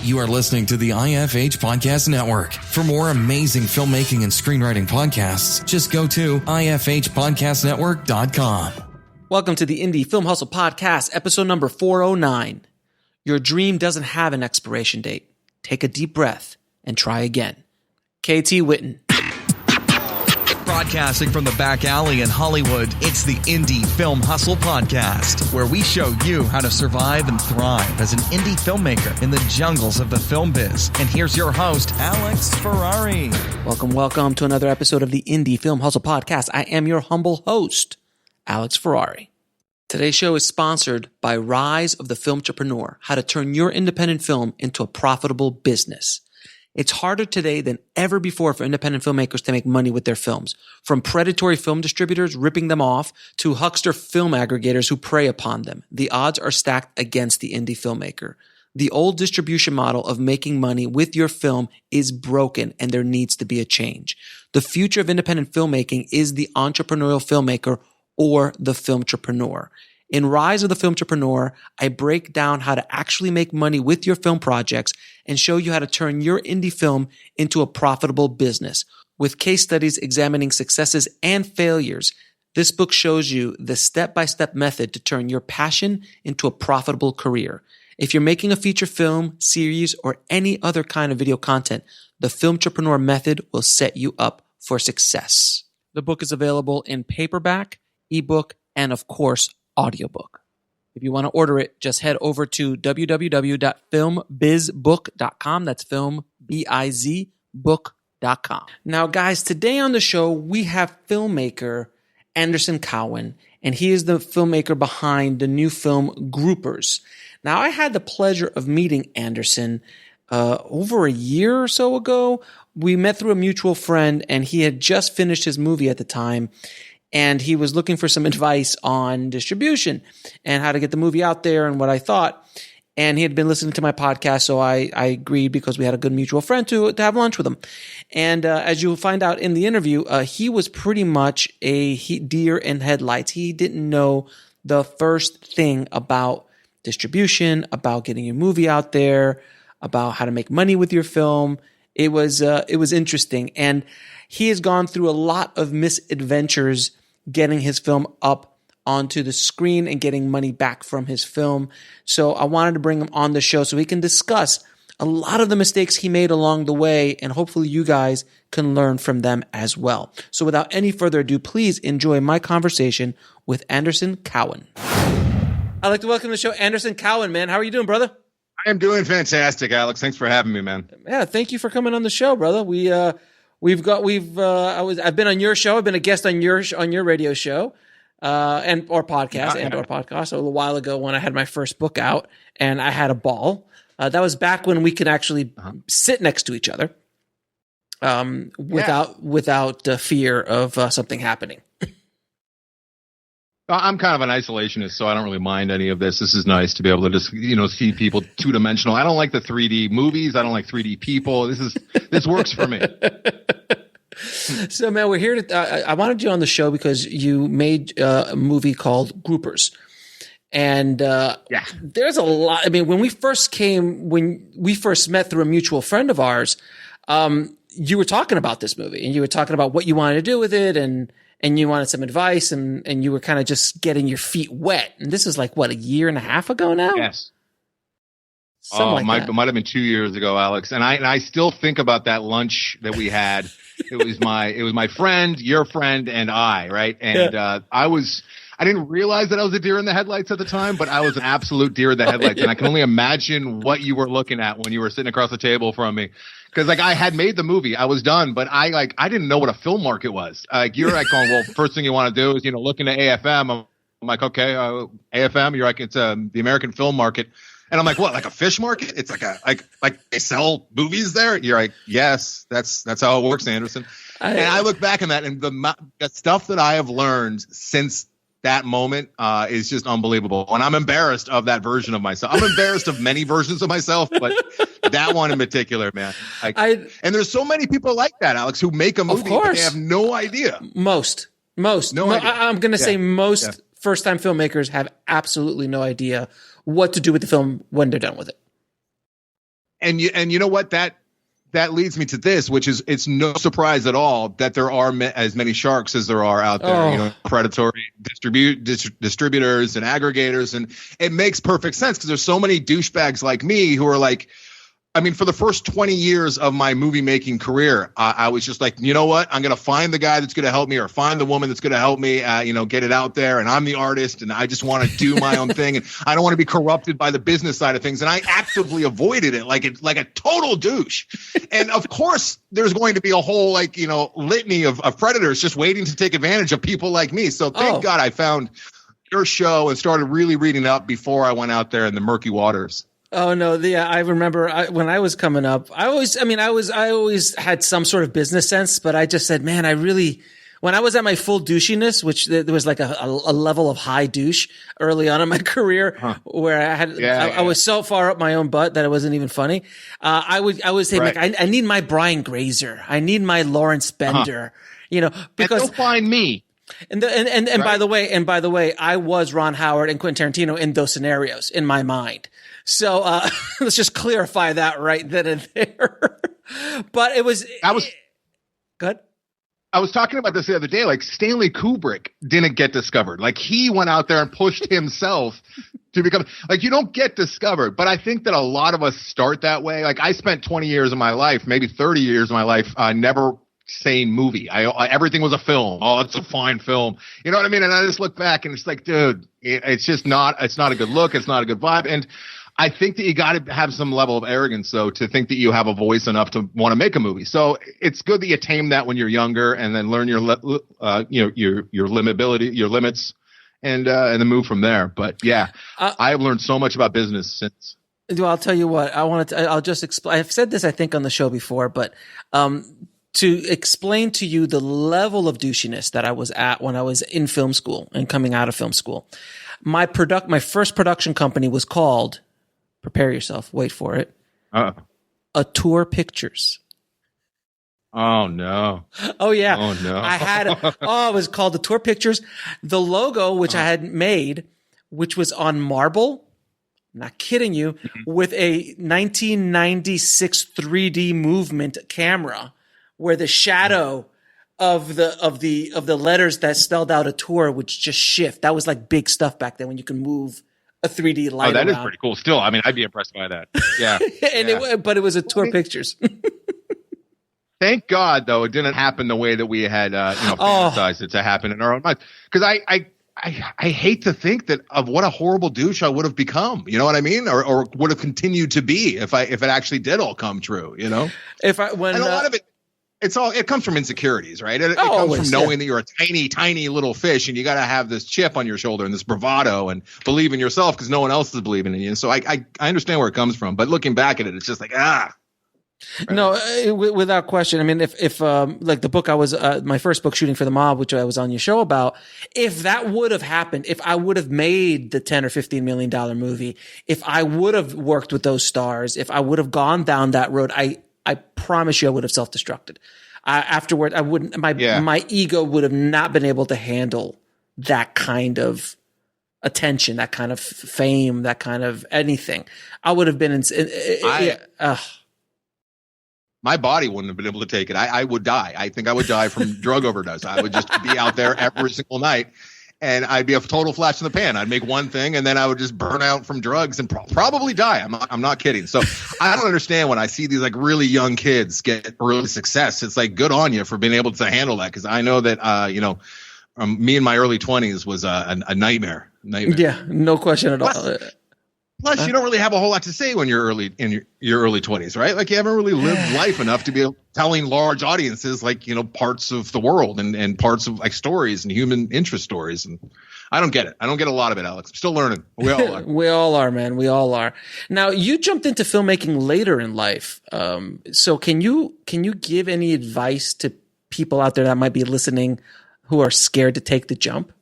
You are listening to the IFH Podcast Network. For more amazing filmmaking and screenwriting podcasts, just go to ifhpodcastnetwork.com. Welcome to the Indie Film Hustle Podcast, episode number 409. Your dream doesn't have an expiration date. Take a deep breath and try again. KT Witten. Broadcasting from the back alley in Hollywood, it's the Indie Film Hustle Podcast, where we show you how to survive and thrive as an indie filmmaker in the jungles of the film biz. And here's your host, Alex Ferrari. Welcome to another episode of the Indie Film Hustle Podcast. I am your humble host, Alex Ferrari. Today's show is sponsored by Rise of the Filmtrepreneur, how to turn your independent film into a profitable business. It's harder today than ever before for independent filmmakers to make money with their films. From predatory film distributors ripping them off to huckster film aggregators who prey upon them, the odds are stacked against the indie filmmaker. The old distribution model of making money with your film is broken, and there needs to be a change. The future of independent filmmaking is the entrepreneurial filmmaker or the filmtrepreneur. In Rise of the Filmtrepreneur, I break down how to actually make money with your film projects and show you how to turn your indie film into a profitable business. With case studies examining successes and failures, this book shows you the step-by-step method to turn your passion into a profitable career. If you're making a feature film, series, or any other kind of video content, the Filmtrepreneur method will set you up for success. The book is available in paperback, ebook, and of course, audiobook. If you want to order it, just head over to www.filmbizbook.com. That's filmbizbook.com. Now, guys, today on the show, we have filmmaker Anderson Cowen, and he is the filmmaker behind the new film Groupers. Now, I had the pleasure of meeting Anderson over a year or so ago. We met through a mutual friend, and he had just finished his movie at the time. And he was looking for some advice on distribution and how to get the movie out there and what I thought. And he had been listening to my podcast, so I agreed because we had a good mutual friend to have lunch with him. And as you'll find out in the interview, he was pretty much a deer in headlights. He didn't know the first thing about distribution, about getting your movie out there, about how to make money with your film. It was interesting. And he has gone through a lot of misadventures getting his film up onto the screen and getting money back from his film. So I wanted to bring him on the show so we can discuss a lot of the mistakes he made along the way, and hopefully you guys can learn from them as well. So without any further ado, please enjoy my conversation with Anderson Cowen. I'd like to welcome to the show Anderson Cowen, man. How are you doing, brother? I am doing fantastic, Alex. Thanks for having me, man. Yeah, thank you for coming on the show, brother. I've been on your show. I've been a guest on your radio show, or podcast. So a little while ago when I had my first book out, and I had a ball. That was back when we could actually sit next to each other, without fear of something happening. I'm kind of an isolationist, so I don't really mind any of this. This is nice to be able to just, see people two-dimensional. I don't like the 3D movies. I don't like 3D people. This works for me. So, man, we're here to. I wanted you on the show because you made a movie called Groupers, and there's a lot. I mean, when we first met through a mutual friend of ours, you were talking about this movie, and you were talking about what you wanted to do with it, and you wanted some advice, and you were kind of just getting your feet wet. And this is like, what, a year and a half ago now? Yes. It might have been 2 years ago, Alex. And I still think about that lunch that we had. It was my friend, your friend, and I, right? And I didn't realize that I was a deer in the headlights at the time, but I was an absolute deer in the headlights. And I can only imagine what you were looking at when you were sitting across the table from me. Because I had made the movie, I was done, but I didn't know what a film market was. You're like going, well, first thing you want to do is look into AFM. I'm like, okay, AFM. You're like, it's the American film market, and I'm like, what, like a fish market? It's like they sell movies there. You're like, yes, that's how it works, Anderson. And I look back on that, and the stuff that I have learned since that moment is just unbelievable. And I'm embarrassed of that version of myself. I'm embarrassed of many versions of myself, but that one in particular, man. And there's so many people like that, Alex, who make a movie but they have no idea. Most. No idea. I'm going to say most first-time filmmakers have absolutely no idea what to do with the film when they're done with it. And you know what, that leads me to this, which is, it's no surprise at all that there are as many sharks as there are out there. Oh. You know, predatory distributors and aggregators, and it makes perfect sense because there's so many douchebags like me who are like, I mean, for the first 20 years of my movie making career, I was just like, you know what? I'm going to find the guy that's going to help me, or find the woman that's going to help me, get it out there. And I'm the artist, and I just want to do my own thing. And I don't want to be corrupted by the business side of things. And I actively avoided it like a total douche. And of course, there's going to be a whole litany of predators just waiting to take advantage of people like me. So thank God I found your show and started really reading up before I went out there in the murky waters. Oh no! I remember when I was coming up, I always had some sort of business sense, but I just said, man, when I was at my full douchiness, which there was like a level of high douche early on in my career, where I was so far up my own butt that it wasn't even funny. I would say, like, I need my Brian Grazer, I need my Lawrence Bender, because and they'll find me. And by the way, I was Ron Howard and Quentin Tarantino in those scenarios in my mind. So let's just clarify that right then and there. But good. I was talking about this the other day. Like, Stanley Kubrick didn't get discovered. Like, he went out there and pushed himself to become, like, you don't get discovered. But I think that a lot of us start that way. Like, I spent 20 years of my life, maybe 30 years of my life, never saying movie. Everything was a film. Oh, it's a fine film. You know what I mean? And I just look back and it's like, dude, it's not a good look. It's not a good vibe. And I think that you got to have some level of arrogance, though, to think that you have a voice enough to want to make a movie. So it's good that you tame that when you're younger, and then learn your limitability, your limits, and then move from there. But yeah, I have learned so much about business since. Well, I'll tell you what. I'll just explain. I've said this, I think, on the show before, but to explain to you the level of douchiness that I was at when I was in film school and coming out of film school. My first production company was called, prepare yourself, wait for it, Auteur Pictures. Oh no. Oh yeah. Oh no. I had it was called Auteur Pictures. The logo, which I had made, which was on marble, I'm not kidding you, with a 1996 3D movement camera, where the shadow of the letters that spelled out Auteur would just shift. That was like big stuff back then, when you can move a 3D light. Oh, that around. is pretty cool. Still, I mean, I'd be impressed by that. Yeah. But it was Auteur Pictures. Thank God, though, it didn't happen the way that we had fantasized it to happen in our own minds. Because I hate to think that of what a horrible douche I would have become. You know what I mean? Or would have continued to be if it actually did all come true. You know, and a lot of it. It comes from insecurities, right? It comes from knowing that you're a tiny, tiny little fish, and you got to have this chip on your shoulder and this bravado and believe in yourself because no one else is believing in you. And so I understand where it comes from, but looking back at it, it's just like, Right. No, without question. I mean, if like the book I was, my first book, Shooting for the Mob, which I was on your show about, if that would have happened, if I would have made the $10 or $15 million movie, if I would have worked with those stars, if I would have gone down that road, I promise you I would have self-destructed. Afterward, I wouldn't. My ego would have not been able to handle that kind of attention, that kind of fame, that kind of anything. I would have been. My body wouldn't have been able to take it. I would die. I think I would die from drug overdose. I would just be out there every single night. And I'd be a total flash in the pan. I'd make one thing, and then I would just burn out from drugs and probably die. I'm not kidding. So I don't understand when I see these like really young kids get early success. It's like, good on you for being able to handle that, because I know that me in my early 20s was a nightmare. Yeah, no question at all. Plus, you don't really have a whole lot to say when you're in your early 20s, right? Like, you haven't really lived life enough to be telling large audiences, like, parts of the world and parts of like stories and human interest stories. And I don't get it. I don't get a lot of it, Alex. I'm still learning. We all are. We all are, man. We all are. Now, you jumped into filmmaking later in life. So can you give any advice to people out there that might be listening who are scared to take the jump?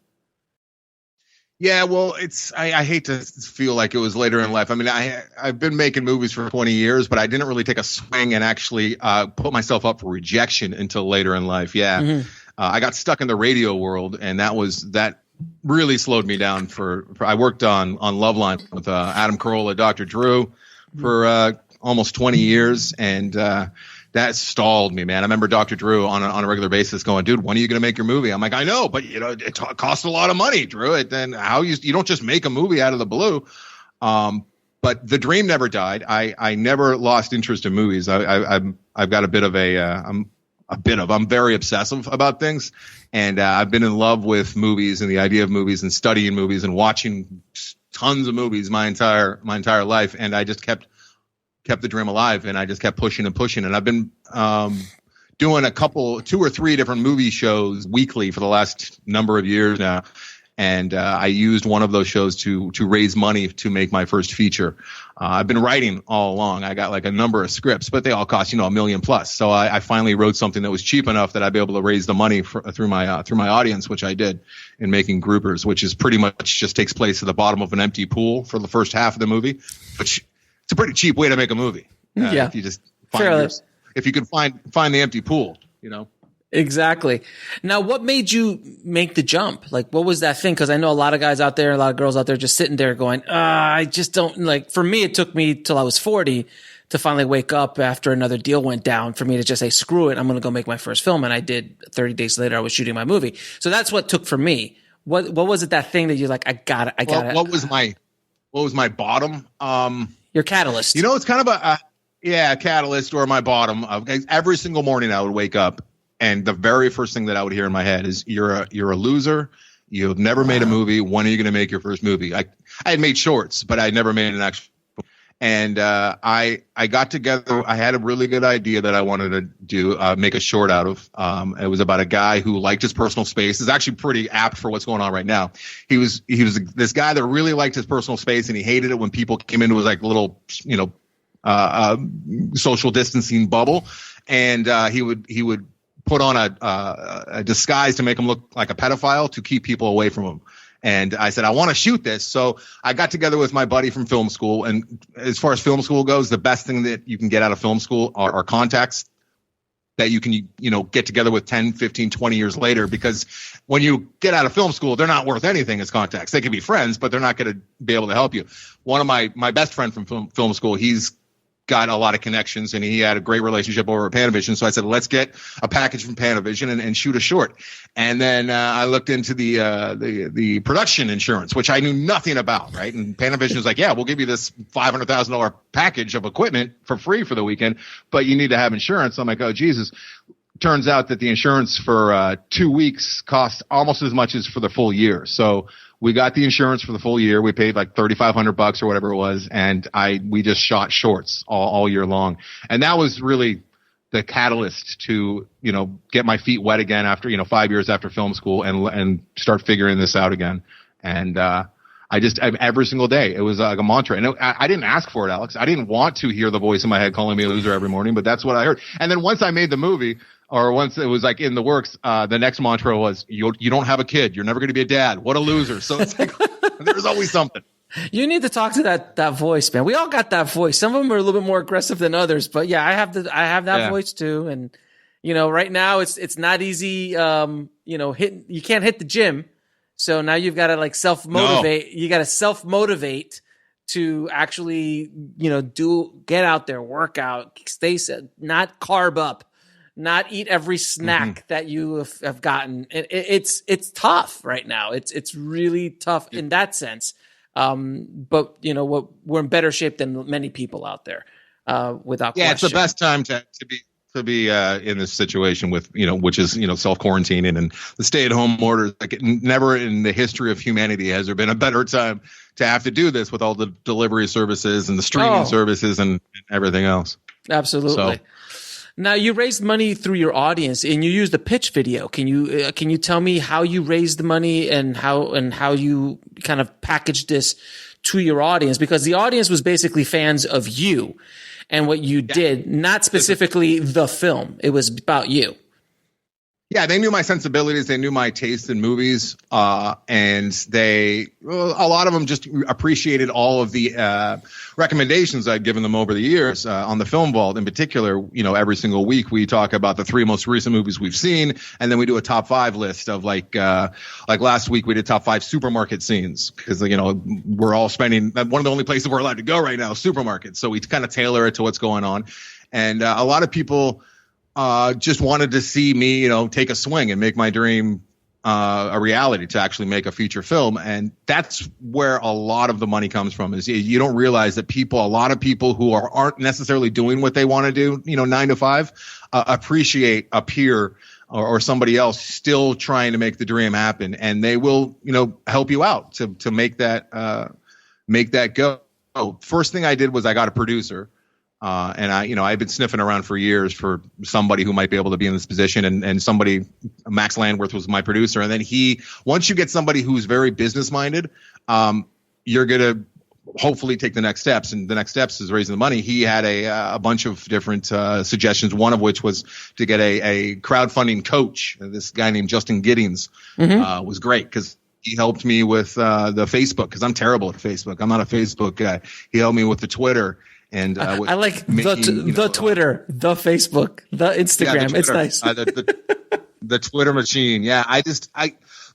Yeah, well, I hate to feel like it was later in life. I mean, I've been making movies for 20 years, but I didn't really take a swing and actually put myself up for rejection until later in life. Yeah. Mm-hmm. I got stuck in the radio world, and that really slowed me down I worked on Loveline with Adam Carolla, Dr. Drew for almost 20 years. And, that stalled me, man. I remember Dr. Drew on a regular basis going, dude, when are you going to make your movie? I'm like, I know, but it costs a lot of money, Drew. Then you don't just make a movie out of the blue. But the dream never died. I never lost interest in movies. I've got a bit of I'm very obsessive about things. And, I've been in love with movies and the idea of movies and studying movies and watching tons of movies my entire life. And I just kept the dream alive, and I just kept pushing and pushing. And I've been doing 2 or 3 different movie shows weekly for the last number of years now. And I used one of those shows to raise money to make my first feature. I've been writing all along. I got like a number of scripts, but they all cost $1 million plus. So I finally wrote something that was cheap enough that I'd be able to raise the money through my audience, which I did in making Groupers, which is pretty much just takes place at the bottom of an empty pool for the first half of the movie, which it's a pretty cheap way to make a movie. If you just if you can find the empty pool, Exactly. Now, what made you make the jump? Like, what was that thing? Because I know a lot of guys out there, a lot of girls out there just sitting there going, I just don't like, for me, it took me till I was 40 to finally wake up after another deal went down for me to just say, screw it, I'm going to go make my first film. And I did. 30 days later, I was shooting my movie. So that's what took for me. What was it, that thing that you're like, I got it. What was my bottom? Your catalyst. It's kind of a catalyst or my bottom. Every single morning I would wake up, and the very first thing that I would hear in my head is, you're a loser. You've never made a movie. When are you going to make your first movie? I had made shorts, but I never made an actual. And I got together. I had a really good idea that I wanted to do, make a short out of. It was about a guy who liked his personal space. It's actually pretty apt for what's going on right now. He was this guy that really liked his personal space, and he hated it when people came into his like little, social distancing bubble. And he would put on a disguise to make him look like a pedophile to keep people away from him. And I said, I want to shoot this. So I got together with my buddy from film school. And as far as film school goes, the best thing that you can get out of film school are contacts that you can, get together with 10, 15, 20 years later. Because when you get out of film school, they're not worth anything as contacts. They can be friends, but they're not going to be able to help you. One of my best friend from film school, he's got a lot of connections, and he had a great relationship over at Panavision. So I said, let's get a package from Panavision and shoot a short. And then I looked into the production insurance, which I knew nothing about, right? And Panavision was like, yeah, we'll give you this $500,000 package of equipment for free for the weekend, but you need to have insurance. I'm like, oh, Jesus. Turns out that the insurance for 2 weeks cost almost as much as for the full year. So we got the insurance for the full year. We paid like $3,500 or whatever it was. And we just shot shorts all year long. And that was really the catalyst to, get my feet wet again after, 5 years after film school and start figuring this out again. And, every single day, it was like a mantra. And I didn't ask for it, Alex. I didn't want to hear the voice in my head calling me a loser every morning, but that's what I heard. And then once I made the movie, or once it was like in the works, the next mantra was, you don't have a kid. You're never going to be a dad. What a loser. So it's like, there's always something. You need to talk to that voice, man. We all got that voice. Some of them are a little bit more aggressive than others, but yeah, I have that voice too. And, right now it's not easy. You can't hit the gym. So now you've got to like self-motivate. No. You got to self-motivate to actually, get out there, work out, not carb up. Not eat every snack that you have gotten. It's tough right now. It's really tough in that sense. But we're in better shape than many people out there. Without question. It's the best time to be in this situation with which is self-quarantining and the stay-at-home orders. Like never in the history of humanity has there been a better time to have to do this with all the delivery services and the streaming services and everything else. Absolutely. So, now you raised money through your audience, and you used a pitch video. Can you tell me how you raised the money and how you kind of packaged this to your audience? Because the audience was basically fans of you and what you did, not specifically the film. It was about you. Yeah, they knew my sensibilities. They knew my taste in movies, and a lot of them just appreciated all of the recommendations I'd given them over the years on the Film Vault. In particular, every single week we talk about the 3 most recent movies we've seen, and then we do a top 5 list of like last week we did top 5 supermarket scenes because we're all spending one of the only places we're allowed to go right now, supermarkets. So we kind of tailor it to what's going on, and a lot of people just wanted to see me, take a swing and make my dream a reality, to actually make a feature film. And that's where a lot of the money comes from. Is you don't realize that a lot of people who aren't necessarily doing what they want to do, 9 to 5, appreciate a peer or somebody else still trying to make the dream happen, and they will, help you out to make that go. First thing I did was I got a producer. And I've been sniffing around for years for somebody who might be able to be in this position, and somebody, Max Landworth was my producer. And then once you get somebody who's very business minded, you're going to hopefully take the next steps. And the next steps is raising the money. He had a bunch of different suggestions, one of which was to get a crowdfunding coach. This guy named Justin Giddings was great because he helped me with the Facebook, because I'm terrible at Facebook. I'm not a Facebook guy. He helped me with the Twitter. And I like the Twitter, the Facebook, the Instagram. Yeah, it's nice. The Twitter machine. Yeah,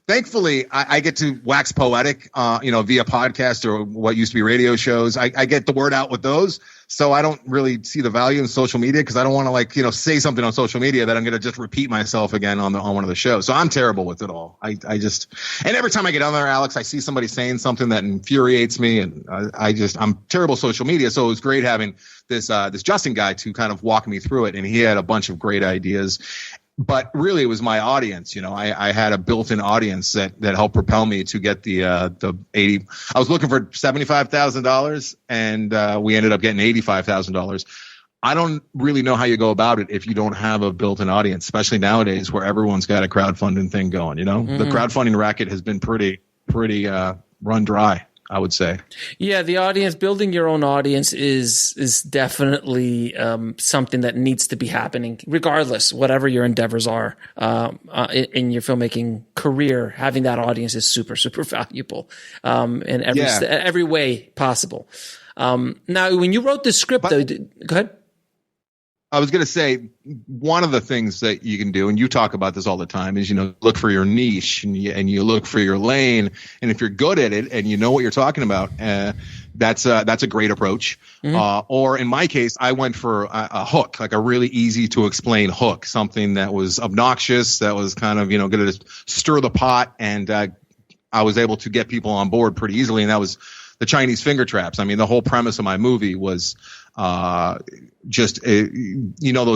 thankfully I get to wax poetic, via podcast or what used to be radio shows. I get the word out with those. So I don't really see the value in social media, because I don't want to say something on social media that I'm going to just repeat myself again on one of the shows. So I'm terrible with it all. And every time I get on there, Alex, I see somebody saying something that infuriates me, and I'm terrible social media. So it was great having this Justin guy to kind of walk me through it. And he had a bunch of great ideas. But really, it was my audience. I had a built-in audience that helped propel me to get the 80. I was looking for $75,000, and we ended up getting $85,000. I don't really know how you go about it if you don't have a built-in audience, especially nowadays where everyone's got a crowdfunding thing going. The crowdfunding racket has been pretty run dry, I would say. Yeah, the audience, building your own audience is definitely something that needs to be happening, regardless, whatever your endeavors are in your filmmaking career. Having that audience is super, super valuable in every way possible. Now, when you wrote the script, though, go ahead. I was going to say, one of the things that you can do, and you talk about this all the time, is, look for your niche and you look for your lane. And if you're good at it and you know what you're talking about, that's a great approach. Mm-hmm. Or in my case, I went for a hook, like a really easy to explain hook, something that was obnoxious, that was kind of, going to stir the pot. And I was able to get people on board pretty easily. And that was the Chinese finger traps. I mean, the whole premise of my movie was those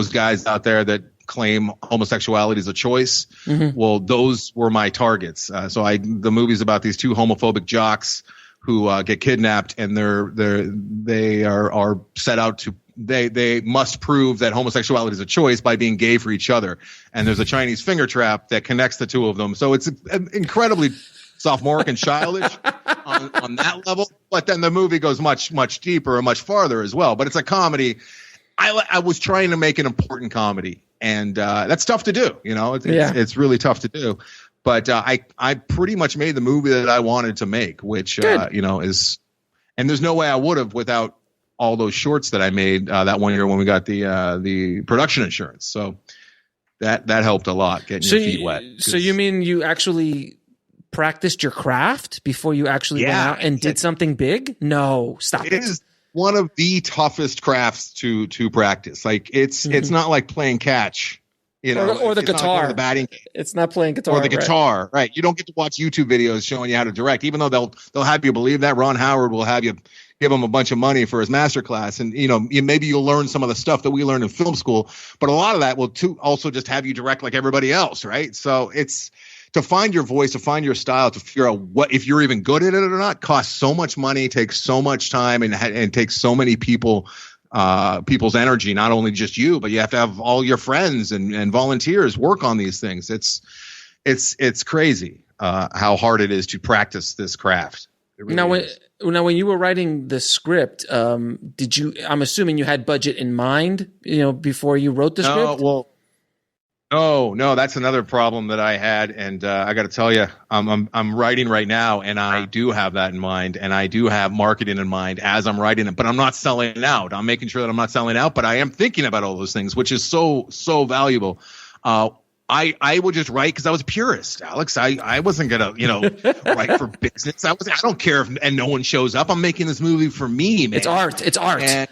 guys out there that claim homosexuality is a choice. Mm-hmm. Well, those were my targets. The movie's about these 2 homophobic jocks who get kidnapped, and they are set out to they must prove that homosexuality is a choice by being gay for each other. And there's a Chinese finger trap that connects the 2 of them. So it's incredibly sophomoric and childish on that level, but then the movie goes much, much deeper and much farther as well. But it's a comedy. I was trying to make an important comedy, and that's tough to do. It's really tough to do. But I pretty much made the movie that I wanted to make, which is, and there's no way I would have without all those shorts that I made that one year when we got the production insurance. So that helped a lot, getting your feet wet. So you mean you actually practiced your craft before you actually went out and did something big? No, stop it. It is one of the toughest crafts to practice. Like it's not like playing catch, or the guitar. The batting. It's not playing guitar. Or the guitar, right? You don't get to watch YouTube videos showing you how to direct, even though they'll have you believe that. Ron Howard will have you give him a bunch of money for his masterclass, and maybe you'll learn some of the stuff that we learned in film school, but a lot of that will also just have you direct like everybody else, right? So it's to find your voice, to find your style, to figure out what, if you're even good at it or not, costs so much money, takes so much time, and takes so many people's energy, not only just you, but you have to have all your friends and volunteers work on these things. It's crazy how hard it is to practice this craft. Really now, when you were writing the script, I'm assuming you had budget in mind, before you wrote the script? Well, No, that's another problem that I had, and I got to tell you, I'm writing right now, and I do have that in mind, and I do have marketing in mind as I'm writing it, but I'm not selling out. I'm making sure that I'm not selling out, but I am thinking about all those things, which is so valuable. I would just write because I was a purist, Alex. I wasn't gonna write for business. I don't care if and no one shows up. I'm making this movie for me, man. It's art. And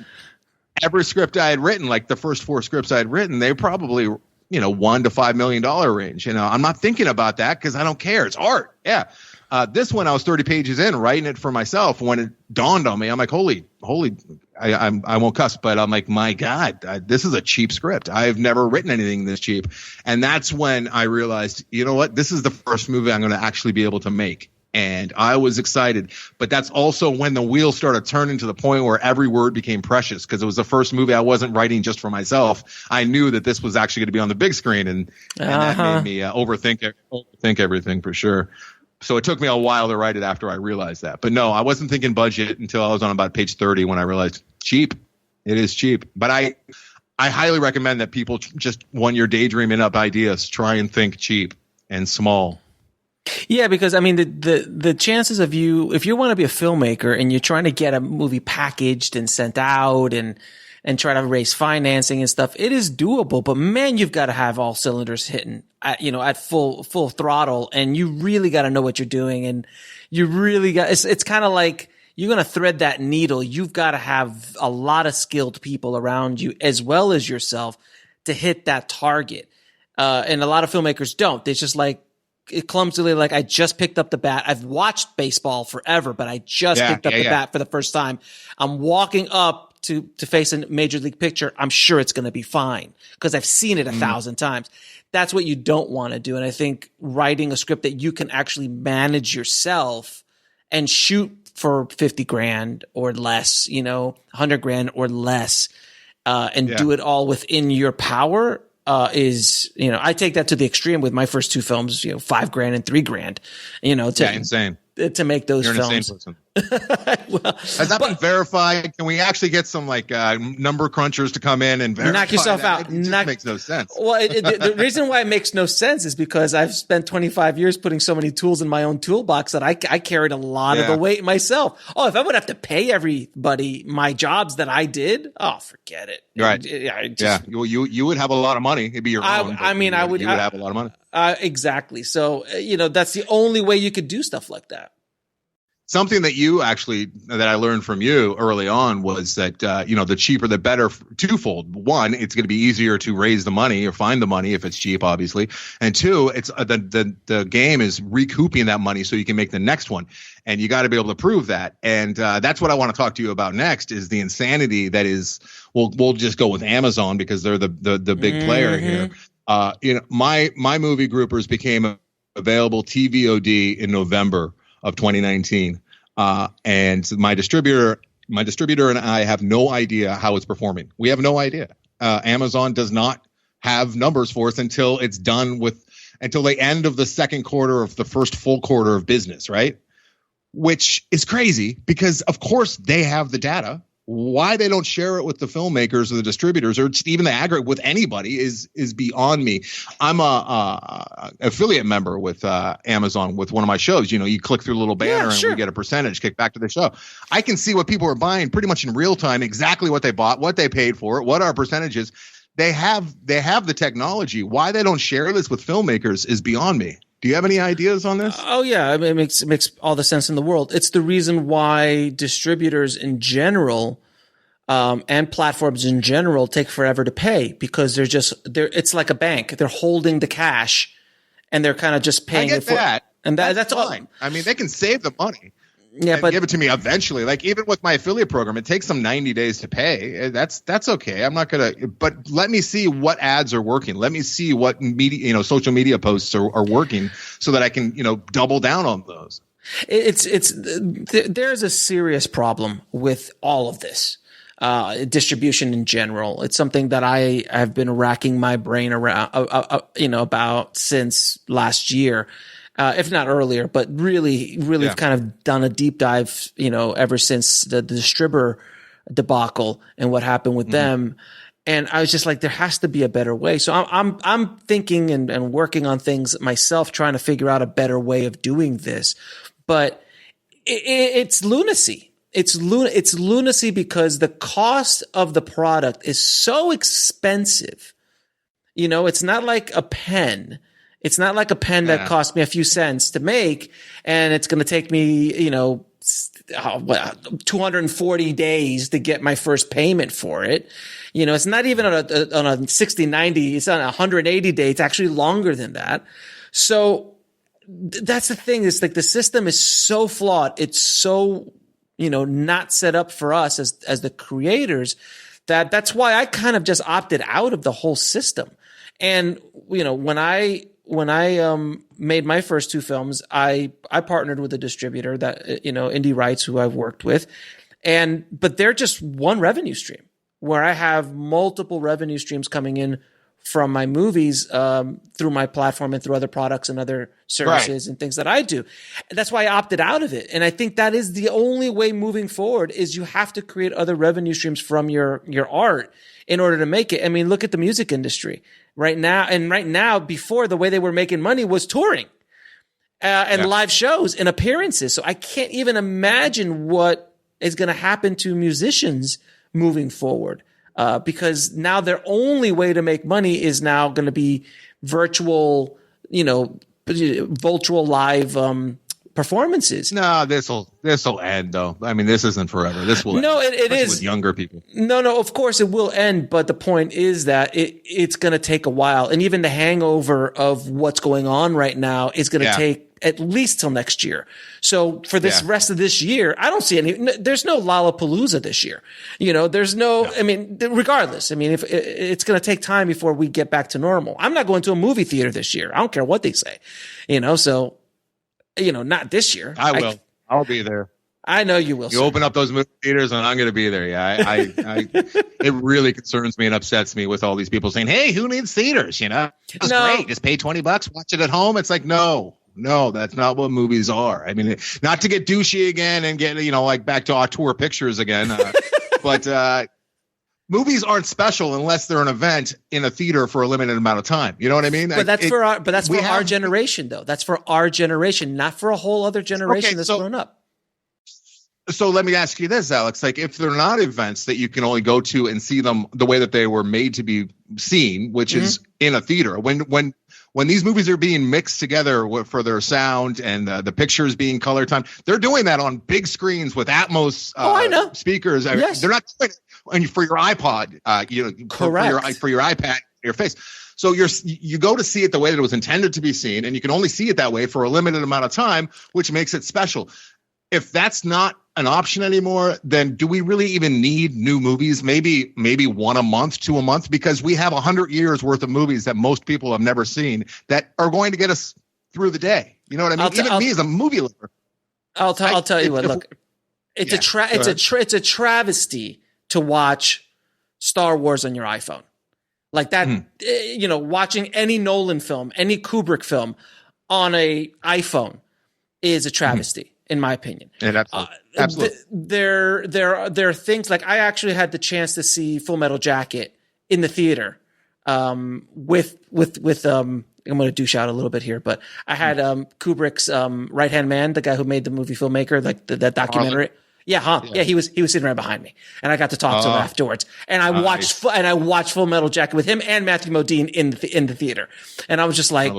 every script I had written, like the first 4 scripts I had written, they probably $1 to $5 million range. I'm not thinking about that because I don't care. It's art. Yeah. This one I was 30 pages in writing it for myself. When it dawned on me, I'm like, holy, I won't cuss, but I'm like, my God, this is a cheap script. I've never written anything this cheap. And that's when I realized, you know what? This is the first movie I'm going to actually be able to make. And I was excited, but that's also when the wheels started turning to the point where every word became precious because it was the first movie I wasn't writing just for myself. I knew that this was actually going to be on the big screen, and that made me overthink everything for sure. So it took me a while to write it after I realized that. But no, I wasn't thinking budget until I was on about page 30 when I realized cheap. It is cheap. But I highly recommend that people just when you're daydreaming up ideas, try and think cheap and small. Yeah, because I mean the chances of you, if you want to be a filmmaker and you're trying to get a movie packaged and sent out and try to raise financing and stuff, it is doable. But man, you've got to have all cylinders hitting at full throttle, and you really got to know what you're doing, and you really got. It's kind of like you're gonna thread that needle. You've got to have a lot of skilled people around you as well as yourself to hit that target. And a lot of filmmakers don't. It's just like. It clumsily, like I just picked up the bat. I've watched baseball forever, but I just picked up the bat for the first time. I'm walking up to face a major league pitcher. I'm sure it's going to be fine because I've seen it 1,000 times. That's what you don't want to do. And I think writing a script that you can actually manage yourself and shoot for 50 grand or less, 100 grand or less, and do it all within your power. I take that to the extreme with my first 2 films, $5 grand and $3 grand, insane to make those You're an films. insane person. Has that been verified? Can we actually get some number crunchers to come in and verify knock yourself that? out? It just makes no sense. Well, the reason why it makes no sense is because I've spent 25 years putting so many tools in my own toolbox that I carried a lot of the weight myself. Oh, if I would have to pay everybody my jobs that I did, forget it. Right. Yeah. You would have a lot of money. It'd be your own. You would have a lot of money. Exactly. So, that's the only way you could do stuff like that. Something that I learned from you early on was that, the cheaper, the better, twofold. One, it's going to be easier to raise the money or find the money if it's cheap, obviously. And two, it's the game is recouping that money so you can make the next one. And you got to be able to prove that. And that's what I want to talk to you about next is the insanity that is, we'll just go with Amazon because they're the big player here. My movie groupers became available TVOD in November of 2019. And my distributor and I have no idea how it's performing. We have no idea. Amazon does not have numbers for us until it's done until the end of the second quarter of the first full quarter of business, right? Which is crazy because of course they have the data. Why they don't share it with the filmmakers or the distributors or even the aggregate with anybody is beyond me. I'm a affiliate member with Amazon with one of my shows. You click through a little banner and we get a percentage kicked back to the show. I can see what people are buying pretty much in real time, exactly what they bought, what they paid for it, what our percentage is. They have the technology. Why they don't share this with filmmakers is beyond me. Do you have any ideas on this? Oh yeah, I mean, it makes all the sense in the world. It's the reason why distributors in general, and platforms in general take forever to pay because it's like a bank. They're holding the cash, and they're kind of just paying it for that. And that's fine. All. I mean, they can save the money. Yeah, but give it to me eventually. Like even with my affiliate program, it takes them 90 days to pay. That's okay. I'm not gonna. But let me see what ads are working. Let me see what media, social media posts are working, so that I can, double down on those. There's a serious problem with all of this. Distribution in general. It's something that I have been racking my brain around, about since last year. If not earlier, but really kind of done a deep dive, ever since the Distributor debacle and what happened with them. And I was just like, there has to be a better way. So I'm thinking and working on things myself, trying to figure out a better way of doing this. But it's lunacy. It's lunacy because the cost of the product is so expensive. You know, it's not like a pen. It's not like a pen that cost me a few cents to make, and it's going to take me, 240 days to get my first payment for it. You know, it's not even on a 60, 90, it's on a 180 day. It's actually longer than that. So that's the thing. It's like the system is so flawed. It's so, not set up for us as the creators that's why I kind of just opted out of the whole system. And, when I made my first two films, I partnered with a distributor that, Indie Rights, who I've worked with. But they're just one revenue stream where I have multiple revenue streams coming in from my movies, through my platform and through other products and other services and things that I do. That's why I opted out of it. And I think that is the only way moving forward is you have to create other revenue streams from your art in order to make it. I mean, look at the music industry right now, before the way they were making money was touring, and live shows and appearances. So I can't even imagine what is going to happen to musicians moving forward. Because now their only way to make money is now going to be virtual live performances. No, this'll end though. I mean, this isn't forever. This will end. No, it is with younger people. No, of course it will end. But the point is that it's going to take a while, and even the hangover of what's going on right now is going to take at least till next year. So for this rest of this year, I don't see there's no Lollapalooza this year. There's no, I mean, regardless, if it's going to take time before we get back to normal. I'm not going to a movie theater this year. I don't care what they say, so, not this year. I will. I'll be there. I know you will. You open up those movie theaters and I'm going to be there. Yeah. I it really concerns me and upsets me with all these people saying, hey, who needs theaters? It's great. Just pay $20, watch it at home. It's like, no, that's not what movies are. I mean, not to get douchey again and get, back to auteur pictures again. But movies aren't special unless they're an event in a theater for a limited amount of time. You know what I mean? But that's for our generation, though. That's for our generation, not for a whole other generation that's grown up. So let me ask you this, Alex. Like, if they're not events that you can only go to and see them the way that they were made to be seen, which is in a theater, when these movies are being mixed together for their sound and the pictures being color timed, they're doing that on big screens with Atmos I know. Speakers. Yes. They're not doing it for your iPod, correct. for your iPad, your face. So you go to see it the way that it was intended to be seen, and you can only see it that way for a limited amount of time, which makes it special. If that's not an option anymore, then do we really even need new movies? Maybe one a month, two a month, because we have 100 years worth of movies that most people have never seen that are going to get us through the day. You know what I mean? Me as a movie lover. I'll tell you what. Look, it's a travesty to watch Star Wars on your iPhone like that. Watching any Nolan film, any Kubrick film on a iPhone is a travesty. In my opinion, and absolutely. There are things like I actually had the chance to see Full Metal Jacket in the theater, with I'm going to douche out a little bit here, but I had Kubrick's right hand man, the guy who made the movie Filmmaker, like that documentary. Yeah, he was sitting right behind me, and I got to talk to him afterwards. And I watched Full Metal Jacket with him and Matthew Modine in the theater, and I was just like,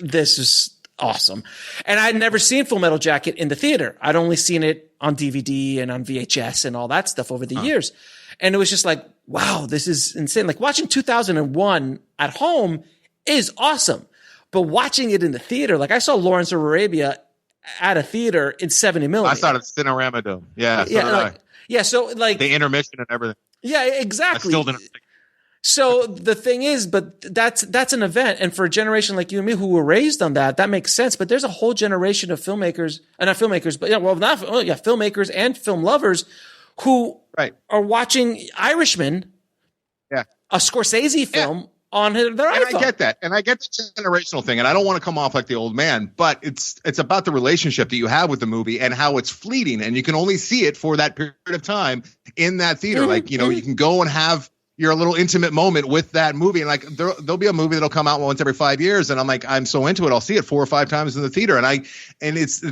this is awesome. And I'd never seen Full Metal Jacket in the theater. I'd only seen it on DVD and on VHS and all that stuff over the years. And it was just like, wow, this is insane. Like watching 2001 at home is awesome. But watching it in the theater, like I saw Lawrence of Arabia at a theater in 70 millimeter. I saw it at Cinerama Dome. Yeah. So like the intermission and everything. Yeah, exactly. I still didn't. So the thing is, but that's an event. And for a generation like you and me who were raised on that makes sense. But there's a whole generation of filmmakers, and not filmmakers, but filmmakers and film lovers who are watching Irishman, a Scorsese film on their iPhone. And I get that. And I get the generational thing. And I don't want to come off like the old man, but it's about the relationship that you have with the movie and how it's fleeting. And you can only see it for that period of time in that theater. You can go and have your little intimate moment with that movie. And like there'll be a movie that'll come out once every 5 years, and I'm like, I'm so into it, I'll see it 4 or 5 times in the theater. And it's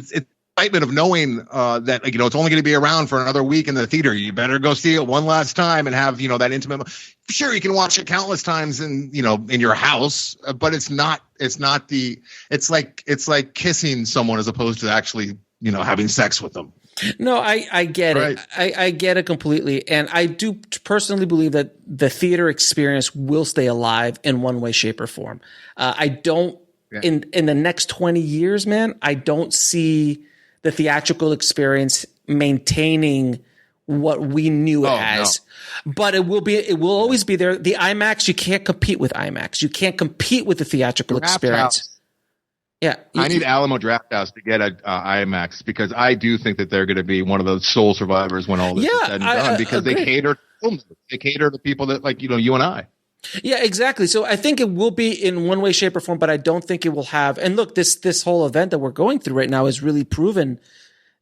excitement of knowing that, like, it's only going to be around for another week in the theater. You better go see it one last time and have, that intimate. Sure, you can watch it countless times in your house, but it's like kissing someone as opposed to actually, having sex with them. No, I get right. it. I get it completely. And I do personally believe that the theater experience will stay alive in one way, shape, or form. I don't, in the next 20 years, man, I don't see the theatrical experience maintaining what we knew it as. No. But it will always be there. The IMAX, you can't compete with IMAX. You can't compete with the theatrical experience. House. Yeah, I need Alamo Drafthouse to get a IMAX, because I do think that they're going to be one of those sole survivors when all this is said and done, because they cater to films. They cater to people that, like, you and I. Yeah, exactly. So I think it will be in one way, shape, or form, but I don't think it will have. And look, this whole event that we're going through right now has really proven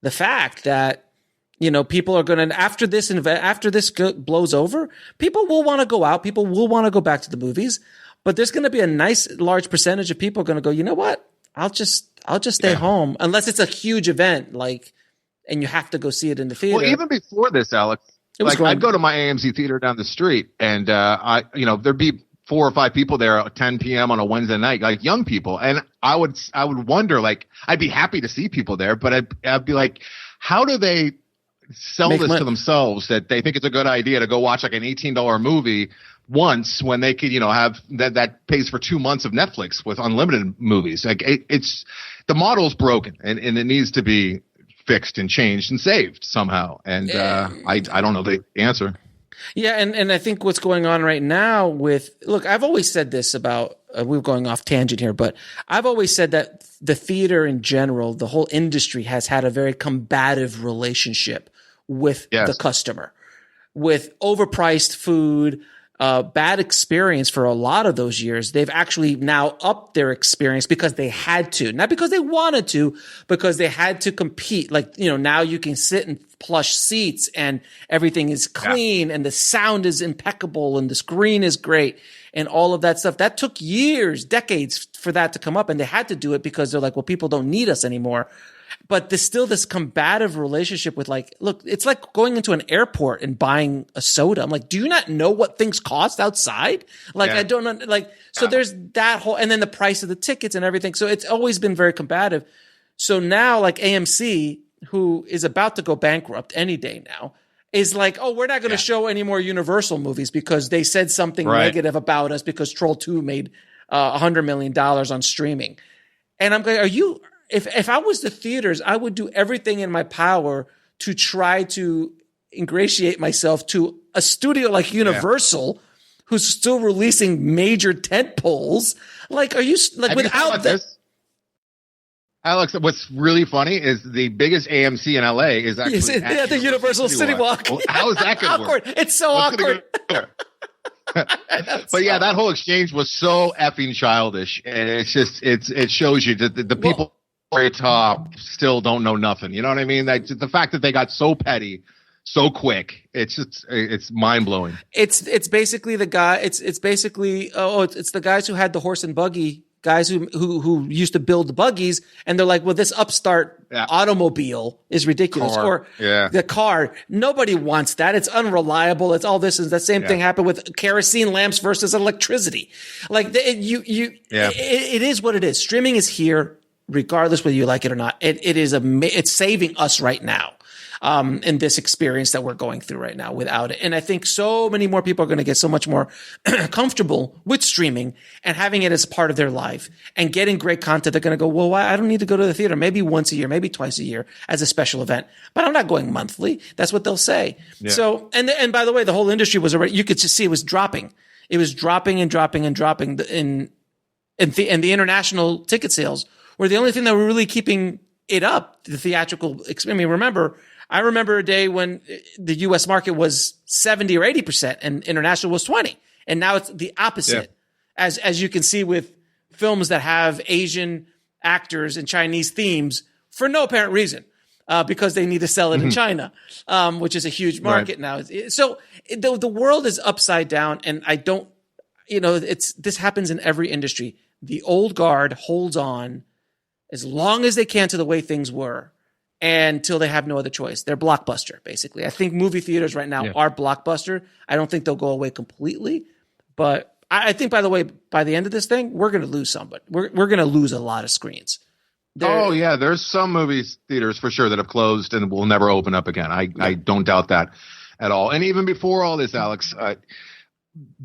the fact that, people are going to, after this blows over, people will want to go out. People will want to go back to the movies, but there's going to be a nice large percentage of people going to go, you know what? I'll just stay home, unless it's a huge event, and you have to go see it in the theater. Well, even before this, Alex, I'd go to my AMC theater down the street, and there'd be 4 or 5 people there at 10 p.m. on a Wednesday night, like young people, and I would wonder, like, I'd be happy to see people there, but I'd be like, how do they sell this to themselves that they think it's a good idea to go watch like an $18 movie once, when they could, have that pays for 2 months of Netflix with unlimited movies? Like, it's the model's broken, and it needs to be fixed and changed and saved somehow. And I don't know the answer. Yeah, and I think what's going on right now look, I've always said this about we're going off tangent here, but I've always said that the theater in general, the whole industry, has had a very combative relationship with the customer, with overpriced food. Bad experience for a lot of those years. They've actually now upped their experience because they had to, not because they wanted to, because they had to compete. Like, now you can sit in plush seats and everything is clean and the sound is impeccable and the screen is great and all of that stuff. That took years, decades for that to come up, and they had to do it because they're like, well, people don't need us anymore. But there's still this combative relationship with, like, look, it's like going into an airport and buying a soda. I'm like, do you not know what things cost outside? Like, I don't know. Like, so there's that whole, and then the price of the tickets and everything. So it's always been very combative. So now, like, AMC, who is about to go bankrupt any day now, is like, oh, we're not going to show any more Universal movies because they said something negative about us because Troll 2 made $100 million on streaming. And I'm going, If I was the theaters, I would do everything in my power to try to ingratiate myself to a studio like Universal, who's still releasing major tentpoles. Like, are you like, without this? Alex, what's really funny is the biggest AMC in LA is actually the Universal City Walk. Well, how is that going to work? It's so awkward. But yeah, that whole exchange was so effing childish, and it's just it shows you that the people very top still don't know nothing. You know what I mean? The fact that they got so petty so quick, it's mind blowing. It's basically the guy. It's basically it's the guys who had the horse and buggy guys who used to build the buggies, and they're like, well, this upstart automobile is ridiculous, or the car. Nobody wants that. It's unreliable. It's all this. And the same thing happened with kerosene lamps versus electricity. Like it is what it is. Streaming is here, regardless whether you like it or not. It's saving us right now. In this experience that we're going through right now without it. And I think so many more people are going to get so much more comfortable with streaming and having it as part of their life and getting great content. They're going to go, well, why? I don't need to go to the theater. Maybe once a year, maybe twice a year as a special event, but I'm not going monthly. That's what they'll say. Yeah. So, and by the way, the whole industry was already, you could just see it was dropping. It was dropping and dropping and dropping and the international ticket sales were the only thing that were really keeping it up. The theatrical, I mean, I remember a day when the U.S. market was 70 or 80% and international was 20. And now it's the opposite, as you can see with films that have Asian actors and Chinese themes for no apparent reason. because they need to sell it in China, which is a huge market now. So the world is upside down, and I don't, this happens in every industry. The old guard holds on as long as they can to the way things were until they have no other choice. They're Blockbuster, basically. I think movie theaters right now are Blockbuster. I don't think they'll go away completely, but I think, by the way, by the end of this thing, we're going to lose somebody. We're going to lose a lot of screens. There's some movie theaters for sure that have closed and will never open up again. I don't doubt that at all. And even before all this, Alex,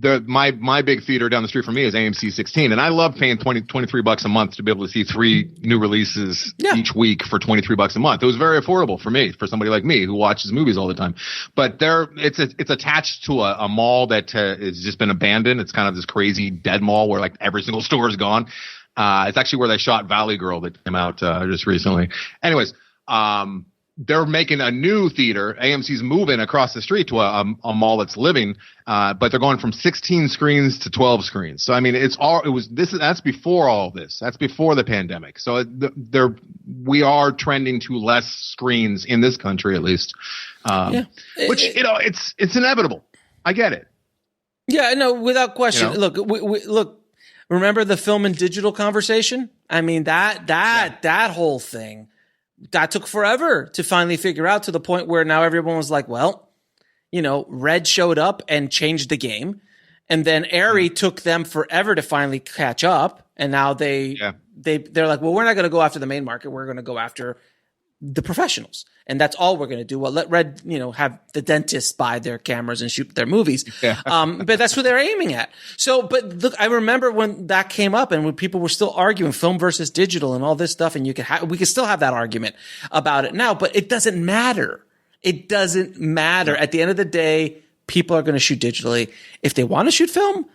my big theater down the street from me is AMC 16, and I love paying $23 a month to be able to see 3 new releases each week for $23 a month. It was very affordable for me, for somebody like me who watches movies all the time. But it's attached to a mall that has just been abandoned. It's kind of this crazy dead mall where like every single store is gone. It's actually where they shot Valley Girl that came out just recently. Anyways, they're making a new theater. AMC's moving across the street to a mall that's living, but they're going from 16 screens to 12 screens. So I mean, that's before all this. That's before the pandemic. So we are trending to less screens in this country, at least. Which it's inevitable. I get it. Yeah, no, without question. Look, look. Remember the film and digital conversation? I mean, that whole thing. That took forever to finally figure out, to the point where now everyone was like, well, Red showed up and changed the game. And then Arri took them forever to finally catch up. And now they're like, well, we're not going to go after the main market. We're going to go after the professionals. And that's all we're going to do. Well, let Red, have the dentists buy their cameras and shoot their movies. Yeah. But that's what they're aiming at. So, but look, I remember when that came up and when people were still arguing film versus digital and all this stuff, and we could still have that argument about it now, but it doesn't matter. It doesn't matter. At the end of the day, people are going to shoot digitally. If they want to shoot film,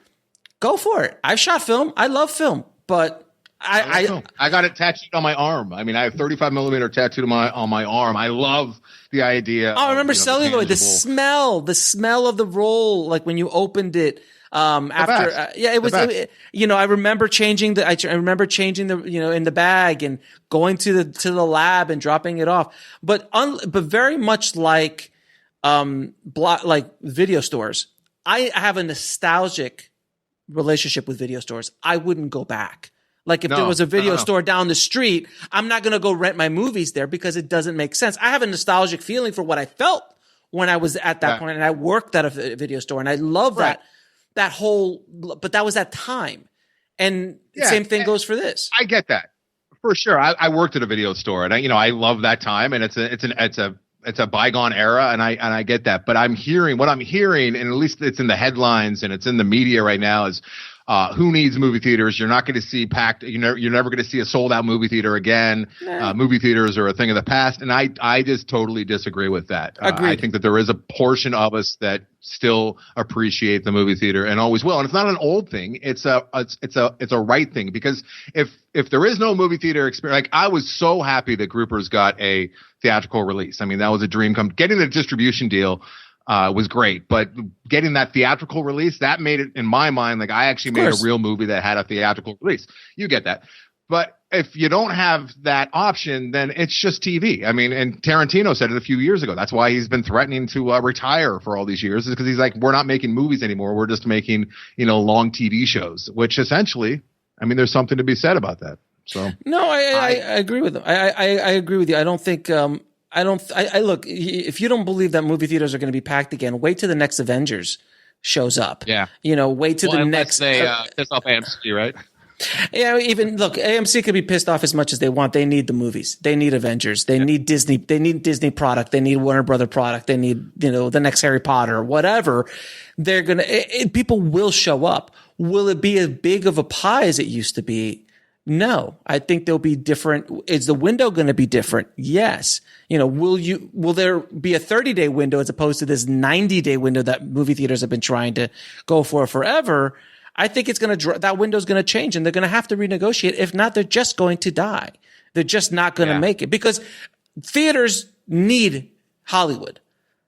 go for it. I've shot film. I love film, but I got it tattooed on my arm. I mean, I have 35 millimeter tattooed on my arm. I love the idea. Oh, I remember celluloid, the smell of the roll, like when you opened it. It was, I remember changing the, in the bag and going to the lab and dropping it off. But very much like video stores, I have a nostalgic relationship with video stores. I wouldn't go back. Like if there was a video store down the street, I'm not going to go rent my movies there because it doesn't make sense. I have a nostalgic feeling for what I felt when I was at that point, and I worked at a video store, and I love that whole, but that was that time. And same thing goes for this. I get that for sure. I worked at a video store, and I love that time, and it's a bygone era, and I get that. But what I'm hearing, and at least it's in the headlines and it's in the media right now, is who needs movie theaters? You're not going to see packed. You're never going to see a sold out movie theater again. Movie theaters are a thing of the past, and I just totally disagree with that. I think that there is a portion of us that still appreciate the movie theater and always will. And it's not an old thing. It's a right thing, because if there is no movie theater experience, like I was so happy that Groupers got a theatrical release. I mean, that was a dream come. Getting a distribution deal was great, but getting that theatrical release, that made it, in my mind, like I actually made a real movie that had a theatrical release. You get that. But if you don't have that option, then it's just TV. I mean, and Tarantino said it a few years ago. That's why he's been threatening to retire for all these years, is because he's like, we're not making movies anymore. We're just making, long TV shows, which essentially, I mean, there's something to be said about that. So no, I agree with him. I agree with you. I don't think, look, if you don't believe that movie theaters are going to be packed again, wait till the next Avengers shows up. Yeah. Wait till the next. They piss off AMC, right? Yeah. Even look, AMC could be pissed off as much as they want. They need the movies. They need Avengers. They need Disney. They need Disney product. They need Warner Brother product. They need, the next Harry Potter or whatever. They're going to, people will show up. Will it be as big of a pie as it used to be? No, I think there'll be different. Is the window going to be different? Yes. Will there be a 30-day window as opposed to this 90-day window that movie theaters have been trying to go for forever? I think that window's going to change, and they're going to have to renegotiate. If not, they're just going to die. They're just not going to make it, because theaters need Hollywood.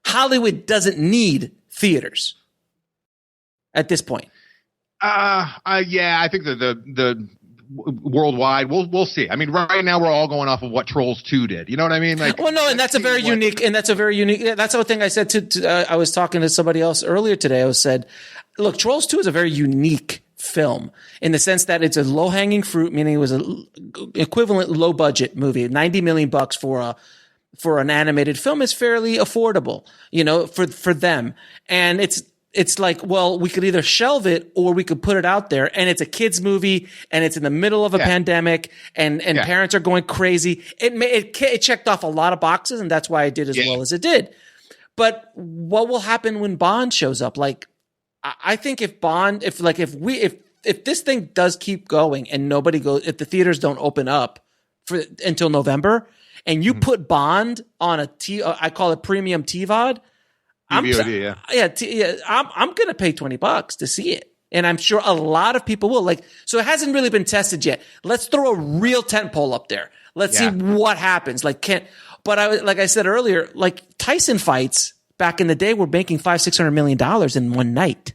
Hollywood doesn't need theaters at this point. I think that worldwide. We'll see. I mean, right now we're all going off of what Trolls 2 did. You know what I mean? Like, well, no, and that's a very unique. That's the thing I said to I was talking to somebody else earlier today. I said, look, Trolls 2 is a very unique film in the sense that it's a low hanging fruit, meaning it was an equivalent low budget movie. $90 million for an animated film is fairly affordable, for them. And it's like, well, we could either shelve it or we could put it out there, and it's a kids movie and it's in the middle of a pandemic and parents are going crazy. It checked off a lot of boxes, and that's why it did as well as it did. But what will happen when Bond shows up? Like, I think if this thing does keep going and nobody goes, if the theaters don't open up until November, and you put Bond on I call it premium TVOD. I'm going to pay $20 to see it. And I'm sure a lot of people will. So it hasn't really been tested yet. Let's throw a real tentpole up there. Let's see what happens. Like I said earlier, like Tyson fights back in the day were making $500-600 million in one night.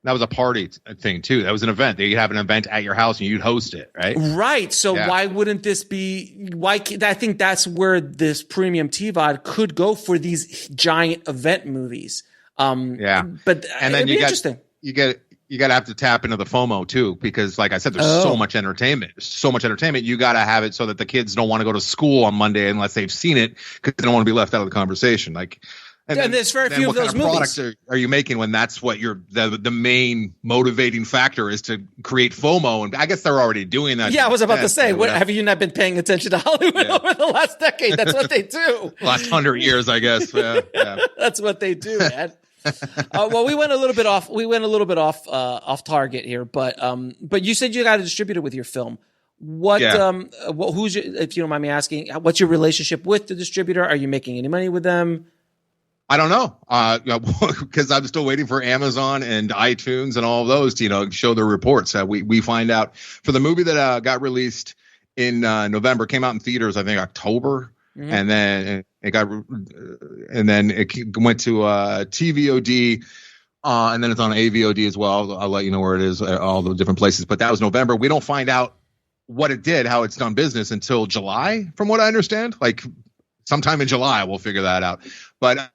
That was a party thing too. That was an event. You'd have an event at your house and you'd host it, right? Right. So why wouldn't this be? I think that's where this premium TVOD could go for these giant event movies. But and then interesting. You got to have to tap into the FOMO too, because like I said, there's so much entertainment. You got to have it so that the kids don't want to go to school on Monday unless they've seen it, because they don't want to be left out of the conversation. And there's very few of those movies. What kind of products are you making when that's what the main motivating factor is, to create FOMO? And I guess they're already doing that. Yeah, I was about to say, have you not been paying attention to Hollywood over the last decade? That's what they do. Last 100 years, I guess. Yeah. That's what they do, man. Well, we went a little bit off target here, but you said you got a distributor with your film. Who's if you don't mind me asking, what's your relationship with the distributor? Are you making any money with them? I don't know, because I'm still waiting for Amazon and iTunes and all of those to, show their reports. We find out for the movie that got released in November, came out in theaters, I think October, and then it went to TVOD, and then it's on AVOD as well. I'll let you know where it is, all the different places. But that was November. We don't find out what it did, how it's done business, until July, from what I understand. Like, sometime in July, we'll figure that out. But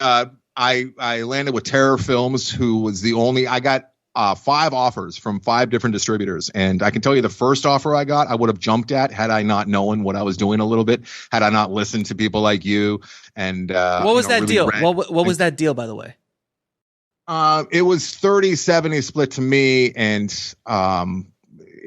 I landed with Terror Films, who was the only. I got 5 offers from 5 different distributors, and I can tell you the first offer I got, I would have jumped at had I not known what I was doing a little bit, had I not listened to people like you. And what was that deal? What was that deal, by the way? It was 30-70 split to me, and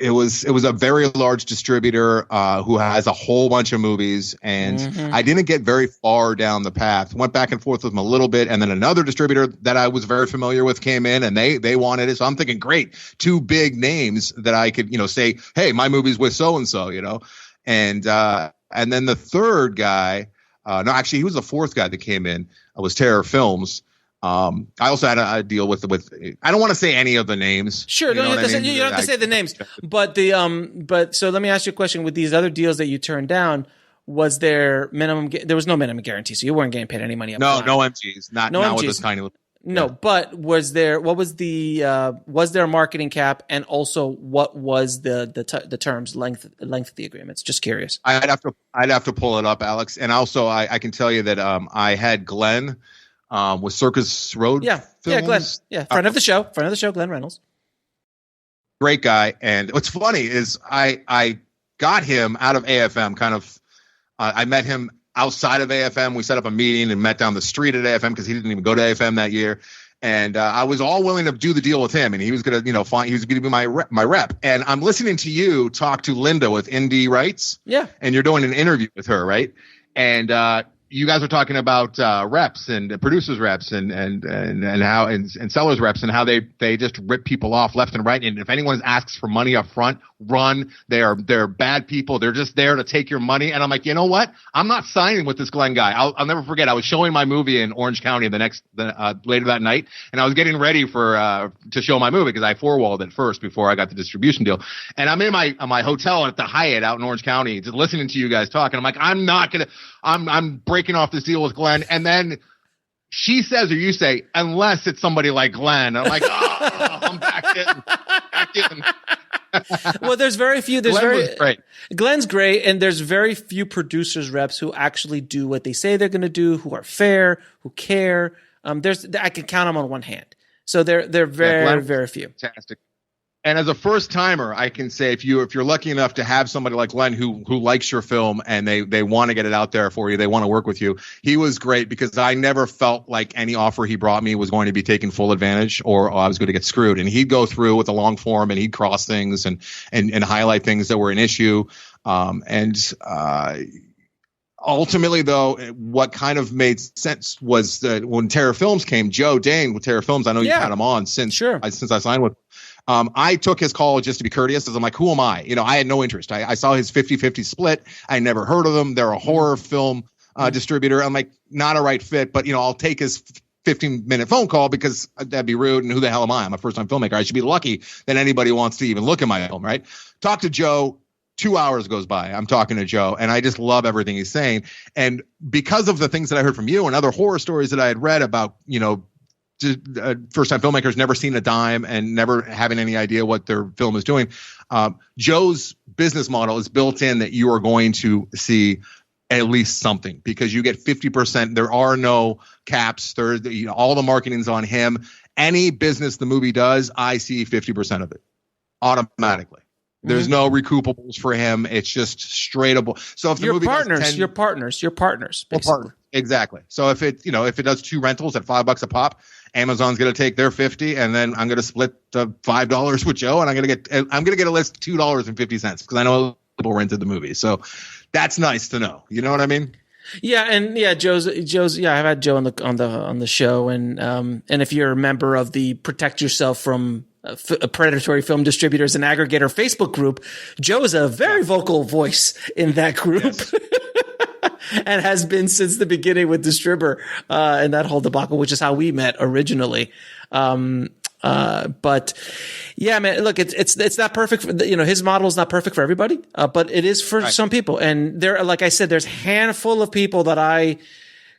it was a very large distributor who has a whole bunch of movies, and I didn't get very far down the path. Went back and forth with them a little bit, and then another distributor that I was very familiar with came in, and they wanted it. So I'm thinking, great, 2 big names that I could say, hey, my movie's with so and so, and then the third guy, no, actually he was the 4th guy that came in. Was Terror Films. I also had a deal with I don't want to say any of the names. Sure, you don't have to say the names. But so let me ask you a question. With these other deals that you turned down, was there minimum? There was no minimum guarantee, so you weren't getting paid any money up front. No MGs, not with this kind of. No, but was there? What was was there a marketing cap, and also what was the terms length of the agreements? Just curious. I'd have to pull it up, Alex, and also I can tell you that I had Glenn. With Circus Road Films. Glenn. Friend of the show, Glenn Reynolds. Great guy. And what's funny is I got him out of AFM, kind of. I met him outside of AFM. We set up a meeting and met down the street at AFM because he didn't even go to AFM that year. And I was all willing to do the deal with him, and he was going to, he was going to be my rep. And I'm listening to you talk to Linda with Indie Rights. Yeah. And you're doing an interview with her, right? And you guys are talking about reps and producers reps and how and sellers reps and how they just rip people off left and right. And if anyone asks for money up front, run. They're bad people. They're just there to take your money. And I'm like, you know what? I'm not signing with this Glenn guy. I'll never forget. I was showing my movie in Orange County later that night, and I was getting ready to show my movie because I 4-walled it first before I got the distribution deal. And I'm in my hotel at the Hyatt out in Orange County, just listening to you guys talk. And I'm like, I'm breaking off this deal with Glenn. And then she says, or you say, unless it's somebody like Glenn. And I'm like, oh, I'm back in. Well, there's very few. Was great. Glenn's great, and there's very few producers reps who actually do what they say they're going to do, who are fair, who care. I can count them on one hand. So they're very, very few. Fantastic. And as a first timer, I can say if you're lucky enough to have somebody like Glenn who likes your film and they want to get it out there for you, they want to work with you. He was great because I never felt like any offer he brought me was going to be taken full advantage or I was going to get screwed. And he'd go through with a long form and he'd cross things and highlight things that were an issue. Ultimately, though, what kind of made sense was that when Terror Films came, Joe Dane with Terror Films, I know you've had him on since I signed with. I took his call just to be courteous, as I'm like, who am I? I had no interest. I saw his 50-50 split. I never heard of them. They're a horror film distributor. I'm like, not a right fit, but I'll take his 15-minute phone call because that'd be rude. And who the hell am I? I'm a first-time filmmaker. I should be lucky that anybody wants to even look at my film, right? Talk to Joe. 2 hours goes by. I'm talking to Joe, and I just love everything he's saying. And because of the things that I heard from you and other horror stories that I had read about, first-time filmmakers never seen a dime and never having any idea what their film is doing. Joe's business model is built in that you are going to see at least something because you get 50%. There are no caps. All the marketing's on him. Any business the movie does, I see 50% of it automatically. There's no recoupables for him. It's just straight up. So if the movie does your partners, basically. Exactly. So if it does 2 rentals at $5 a pop, Amazon's going to take their 50, and then I'm going to split the $5 with Joe, and I'm going to get a list $2.50 because I know people rented the movie. So that's nice to know. You know what I mean? Yeah, and Joe's. I've had Joe on the show, and if you're a member of the Protect Yourself from Predatory Film Distributors and Aggregator Facebook group, Joe is a very vocal voice in that group. Yes. And has been since the beginning with Distributor and that whole debacle, which is how we met originally. But yeah, man, look, it's not perfect. His model is not perfect for everybody, but it is for some people. And like I said, there's a handful of people that I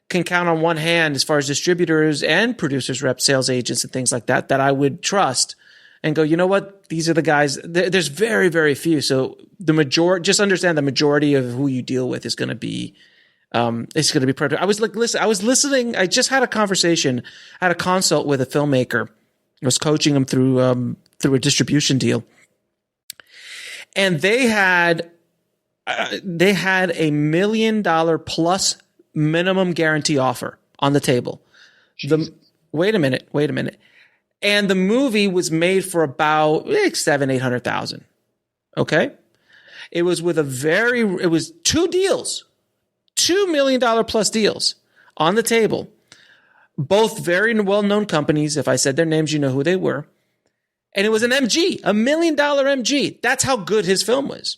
can count on one hand as far as distributors and producers, reps, sales agents, and things like that I would trust and go, you know what? These are the guys. There's very, very few. So just understand the majority of who you deal with is going to be. It's going to be predatory. I was listening. I just had a conversation, had a consult with a filmmaker. I was coaching him through a distribution deal, and they had a $1 million plus minimum guarantee offer on the table. Wait a minute. And the movie was made for about $700,000-800,000. Okay. It was it was 2 deals, $2 million plus deals on the table. Both very well-known companies. If I said their names, you know who they were. And it was an MG, $1 million MG. That's how good his film was.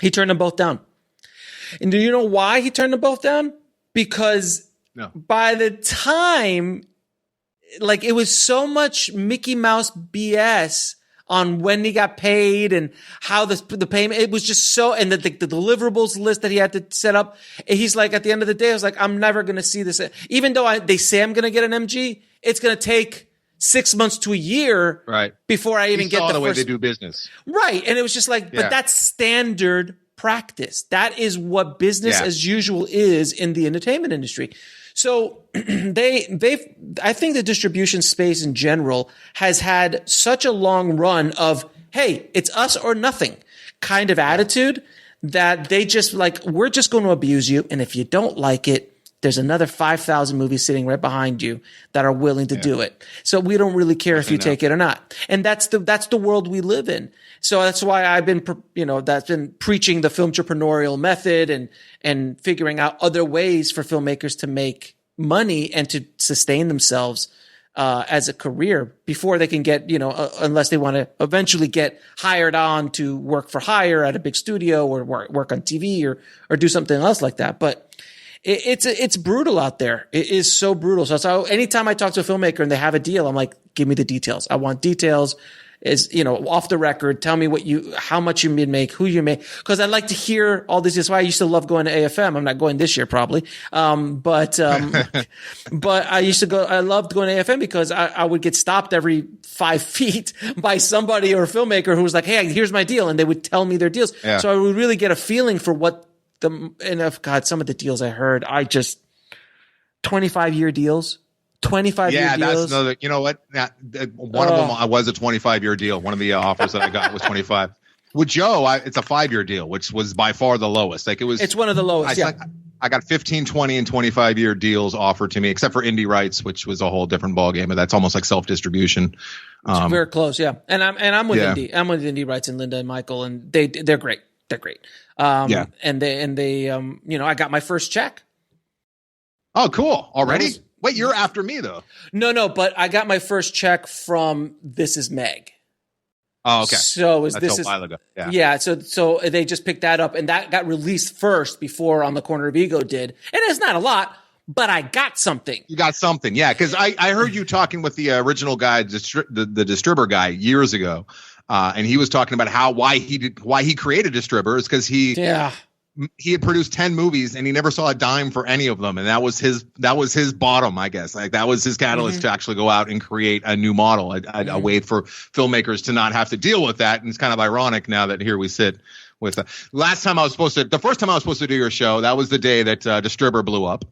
He turned them both down. And do you know why he turned them both down? Because by the time, it was so much Mickey Mouse BS on when he got paid and how the payment, it was just so, and the deliverables list that he had to set up. He's like, at the end of the day, I was like, I'm never going to see this. Even though they say I'm going to get an MG, it's going to take 6 months to a year before I even get the way they do business. Right. And it was just like, but that's standard practice. That is what business as usual is in the entertainment industry. So I think the distribution space in general has had such a long run of, hey, it's us or nothing kind of attitude that they just we're just going to abuse you. And if you don't like it, there's another 5,000 movies sitting right behind you that are willing to do it. So we don't really care if you take it or not. And that's the world we live in. So that's why I've been, that's been preaching the filmtrepreneur method and figuring out other ways for filmmakers to make money and to sustain themselves as a career before they can get, unless they want to eventually get hired on to work for hire at a big studio or work on TV or do something else like that. But it's brutal out there. It is so brutal. So anytime I talk to a filmmaker and they have a deal, I'm like, give me the details. I want details. is, off the record, tell me how much you make, who you make. Cause I like to hear all this. That's why I used to love going to AFM. I'm not going this year probably. But I loved going to AFM because I would get stopped every 5 feet by somebody or a filmmaker who was like, hey, here's my deal. And they would tell me their deals. Yeah. So I would really get a feeling for what some of the deals I heard, 25-year deals. 25-year deals. Yeah, that's another. You know what? One of them was a 25-year deal. One of the offers that I got was 25. With Joe, it's a 5-year deal, which was by far the lowest. It's one of the lowest. I got 15, 20, and 25-year deals offered to me, except for indie rights, which was a whole different ballgame. But that's almost like self-distribution. Very close, yeah. And I'm with indie. I'm with indie rights and Linda and Michael, and they're great. They're great. And they I got my first check. Oh, cool! Already. Wait, you're after me though. No, but I got my first check from This Is Meg. Oh, okay. So that's a while ago. Yeah. Yeah. So they just picked that up, and that got released first before On the Corner of Ego did. And it's not a lot, but I got something. You got something, yeah. Because I heard you talking with the original guy, the Distributor guy, years ago, and he was talking about why he created Distributor is because he had produced 10 movies and he never saw a dime for any of them. And that was his bottom, I guess. Like that was his catalyst to actually go out and create a new model, a way for filmmakers to not have to deal with that. And it's kind of ironic now that here we sit with the first time I was supposed to do your show, that was the day that Distributor blew up.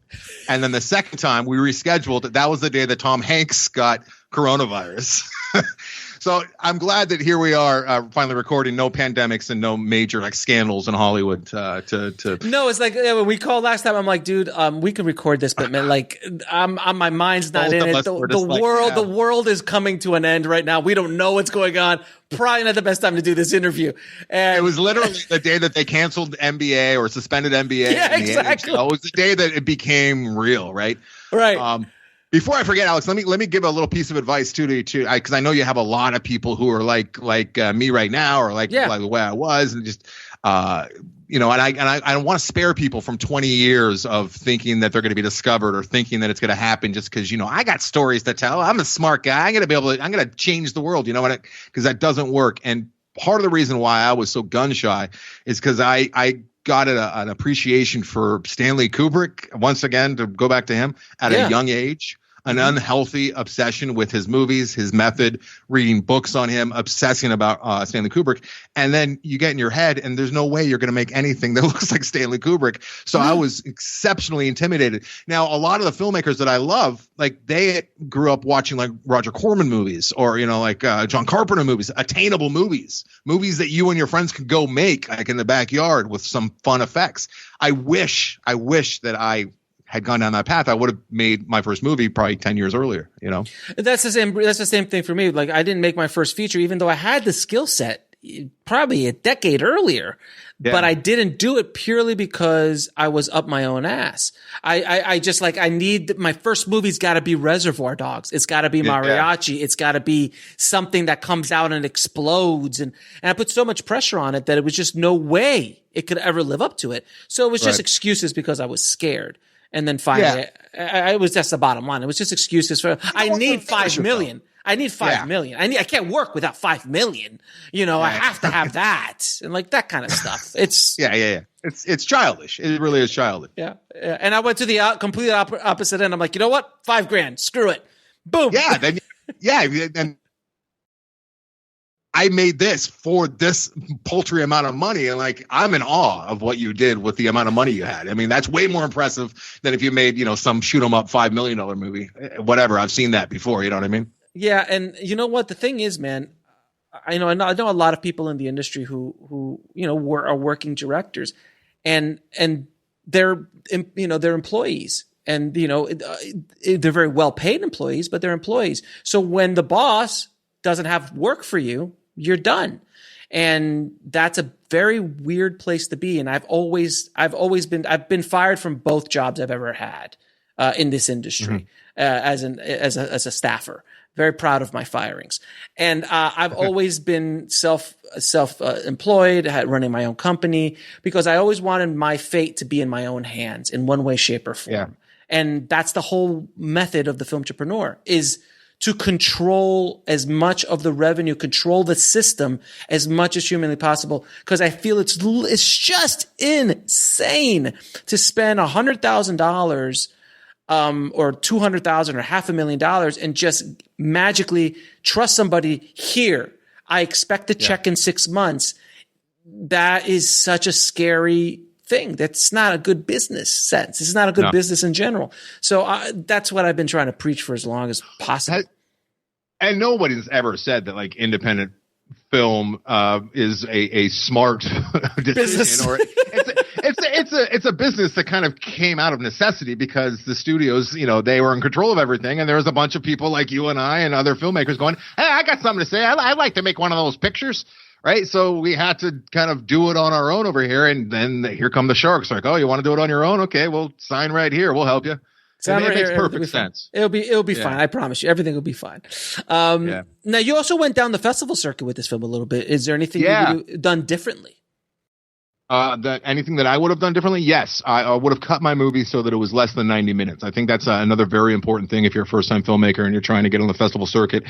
And then the second time we rescheduled, that was the day that Tom Hanks got coronavirus. So I'm glad that here we are finally recording. No pandemics and no major scandals in Hollywood. No, it's like when we called last time. I'm like, dude, we can record this, but man, my mind's not in it. The world is coming to an end right now. We don't know what's going on. Probably not the best time to do this interview. And it was literally the day that they canceled NBA or suspended NBA. Yeah, exactly. It was the day that it became real, right? Right. Before I forget, Alex, let me give a little piece of advice too, because I know you have a lot of people who are like me right now, or like the way I was, and just and I want to spare people from 20 years of thinking that they're going to be discovered or thinking that it's going to happen just because I got stories to tell. I'm a smart guy. I'm going to change the world. Because that doesn't work. And part of the reason why I was so gun shy is because I got an appreciation for Stanley Kubrick, once again, to go back to him, at a young age. An unhealthy obsession with his movies, his method, reading books on him, obsessing about Stanley Kubrick. And then you get in your head and there's no way you're going to make anything that looks like Stanley Kubrick. So I was exceptionally intimidated. Now, a lot of the filmmakers that I love, they grew up watching Roger Corman movies or, John Carpenter movies, attainable movies that you and your friends could go make in the backyard with some fun effects. I wish that I had gone down that path. I would have made my first movie probably 10 years earlier, That's the same thing for me. I didn't make my first feature, even though I had the skill set probably a decade earlier, but I didn't do it purely because I was up my own ass. I just I need my first movie's got to be Reservoir Dogs. It's got to be Mariachi. It's got to be something that comes out and explodes. And I put so much pressure on it that it was just no way it could ever live up to it. So it was just excuses because I was scared. And then finally, it was just the bottom line. It was just excuses for, I need $5 million. I need $5 million. I can't work without $5 million. I have to have that. And that kind of stuff. It's, It's childish. It really is childish. Yeah. And I went to the complete opposite end. I'm like, you know what? $5,000. Screw it. Boom. Yeah. And I made this for this paltry amount of money. And I'm in awe of what you did with the amount of money you had. I mean, that's way more impressive than if you made, some shoot 'em up $5 million movie, whatever. I've seen that before. You know what I mean? Yeah. And you know what? The thing is, man, I know a lot of people in the industry who are working directors and they're employees. And, they're very well paid employees, but they're employees. So when the boss doesn't have work for you, you're done. And that's a very weird place to be. And I've been fired from both jobs I've ever had, in this industry, as a staffer. Very proud of my firings. And, I've always been self-employed, running my own company because I always wanted my fate to be in my own hands in one way, shape or form. Yeah. And that's the whole method of the Filmtrepreneur is to control as much of the revenue, control the system as much as humanly possible. Because I feel it's just insane to spend $100,000 or $200,000 or $500,000 and just magically trust somebody here. I expect a check in 6 months. That is such a scary thing. That's not a good business sense. It's not a good business in general. So that's what I've been trying to preach for as long as possible. And nobody's ever said that like independent film is a smart decision, or it's a business that kind of came out of necessity because the studios, they were in control of everything, and there was a bunch of people like you and I and other filmmakers going, "Hey, I got something to say. I'd like to make one of those pictures." Right. So we had to kind of do it on our own over here. And then here come the sharks. Like, oh, you want to do it on your own? Okay, well, sign right here. We'll help you. It makes perfect sense. It'll be fine. I promise you. Everything will be fine. Now, you also went down the festival circuit with this film a little bit. Is there anything you've done differently? Anything that I would have done differently? Yes, I would have cut my movie so that it was less than 90 minutes. I think that's another very important thing if you're a first-time filmmaker and you're trying to get on the festival circuit.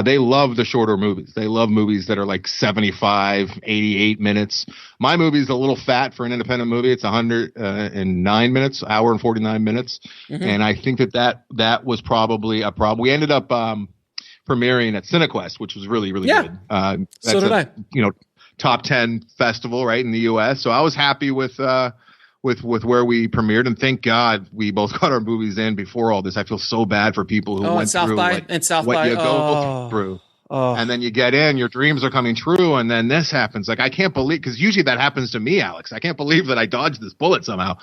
They love the shorter movies. They love movies that are like 75, 88 minutes. My movie is a little fat for an independent movie. It's 109 minutes, hour and 49 minutes. Mm-hmm. And I think that was probably a problem. We ended up premiering at CineQuest, which was really, really good. So did I. Top 10 festival right in the US. So I was happy with where we premiered, and thank God we both got our movies in before all this. I feel so bad for people who went through what you go through. And then you get in, your dreams are coming true, and then this happens. Like, I can't believe, because usually that happens to me, Alex. I can't believe that I dodged this bullet somehow.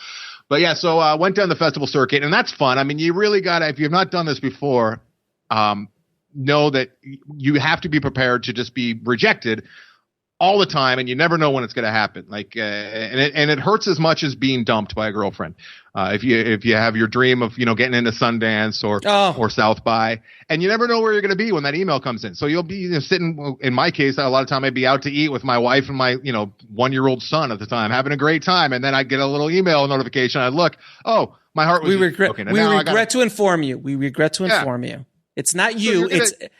But yeah, so I went down the festival circuit, and that's fun. I mean, you really got to, if you've not done this before, know that you have to be prepared to just be rejected all the time, and you never know when it's going to happen. Like, and it hurts as much as being dumped by a girlfriend. If you have your dream of getting into Sundance or South by, and you never know where you're going to be when that email comes in. So you'll be sitting. In my case, a lot of time I'd be out to eat with my wife and my 1-year-old son at the time, having a great time, and then I'd get a little email notification. I'd look, my heart was. We regret to inform you. We regret to inform you. It's not you.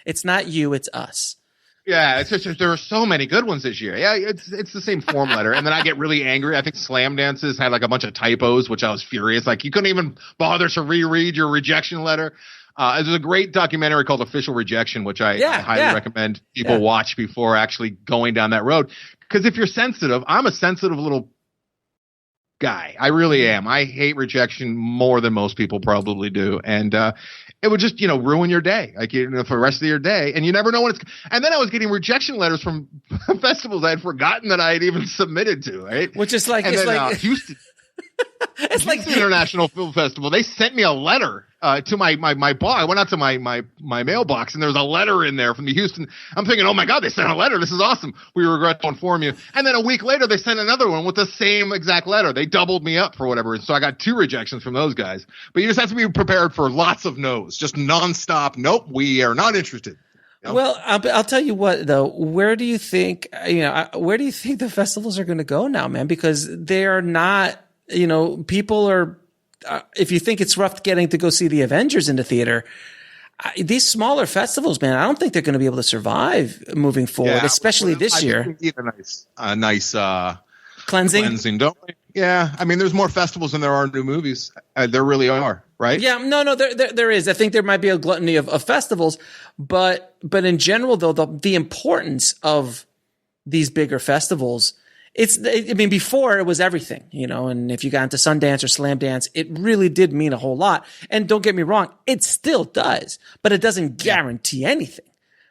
It's not you. It's us. Yeah, it's just there are so many good ones this year. Yeah, it's the same form letter, and then I get really angry. I think Slam Dances had like a bunch of typos, which I was furious. Like, you couldn't even bother to reread your rejection letter. There's a great documentary called Official Rejection, which I highly recommend people watch before actually going down that road. Because if you're sensitive, I'm a sensitive little guy. I really am. I hate rejection more than most people probably do, and it would just ruin your day, like for the rest of your day, and you never know when it's. And then I was getting rejection letters from festivals I had forgotten that I had even submitted to, right? Which is like, and it's then, like Houston. It's like the International Film Festival. They sent me a letter to my box. I went out to my mailbox, and there was a letter in there from the Houston. I'm thinking, oh my God, they sent a letter. This is awesome. We regret to inform you. And then a week later, they sent another one with the same exact letter. They doubled me up for whatever. So I got 2 rejections from those guys. But you just have to be prepared for lots of no's, just nonstop. Nope, we are not interested. Well, I'll tell you what, though. Where do you think the festivals are going to go now, man? Because they are not. People are, if you think it's rough getting to go see the Avengers in the theater, these smaller festivals, man, I don't think they're going to be able to survive moving forward, especially this year. Need a nice cleansing, don't we? Yeah. I mean, there's more festivals than there are new movies. There really are, right? Yeah. No, there is. I think there might be a gluttony of festivals, but in general, though, the importance of these bigger festivals, before it was everything, and if you got into Sundance or Slam Dance, it really did mean a whole lot. And don't get me wrong, it still does, but it doesn't guarantee anything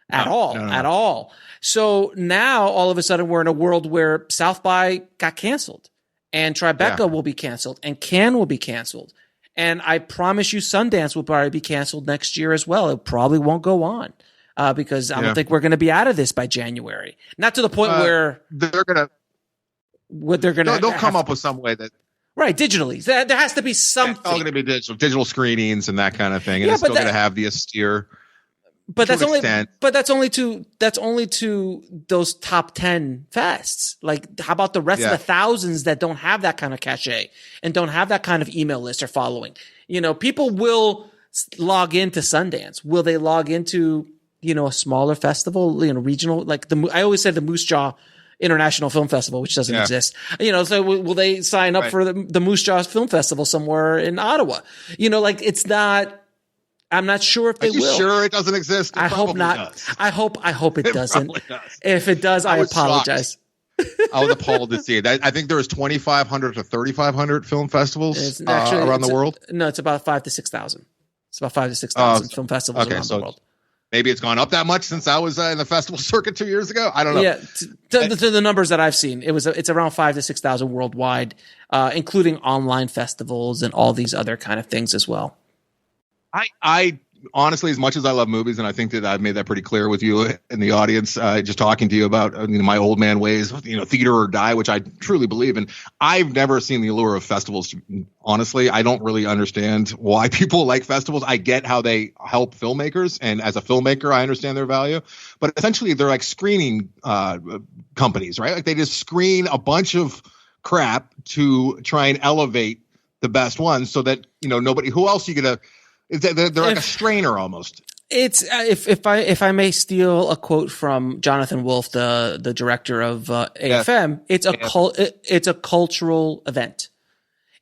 at all. So now all of a sudden we're in a world where South by got canceled, and Tribeca will be canceled, and Cannes will be canceled. And I promise you Sundance will probably be canceled next year as well. It probably won't go on. Because I don't think we're going to be out of this by January. Not to the point where they'll come up with some way that digitally there has to be something. It's all going to be digital screenings and that kind of thing, and it's still going to have the austere. But that's only to those top 10 fests. Like, how about the rest of the thousands that don't have that kind of cachet and don't have that kind of email list or following? People will log into Sundance? Will they log into, a smaller festival, regional, like I always say the Moose Jaw International Film Festival, which doesn't exist. So will they sign up for the Moose Jaw Film Festival somewhere in Ottawa? It's not. I'm not sure if they will. Are you sure it doesn't exist? I hope not. Does. I hope it doesn't. Does. If it does, I apologize. I was appalled to see it. I think there was 2,500 to 3,500 film festivals around the world. No, it's about 5,000 to 6,000. It's about 5,000 to 6,000 film festivals around the world. Maybe it's gone up that much since I was in the festival circuit 2 years ago. I don't know. Yeah, to the numbers that I've seen, it's around 5,000 to 6,000 worldwide, including online festivals and all these other kind of things as well. I honestly, as much as I love movies, and I think that I've made that pretty clear with you in the audience, just talking to you about my old man ways, theater or die, which I truly believe in. I've never seen the allure of festivals. Honestly, I don't really understand why people like festivals. I get how they help filmmakers, and as a filmmaker, I understand their value. But essentially, they're like screening companies, right? Like they just screen a bunch of crap to try and elevate the best ones, so that nobody. Who else are you gonna? They're like a strainer almost. It's if I may steal a quote from Jonathan Wolfe, the director of AFM. It's a cultural event.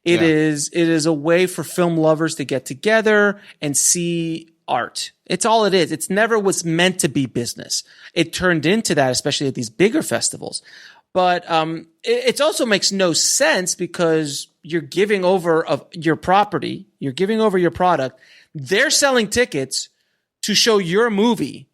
It is a way for film lovers to get together and see art. It's all it is. It's never was meant to be business. It turned into that, especially at these bigger festivals. But it also makes no sense because you're giving over of your property, you're giving over your product. They're selling tickets to show your movie,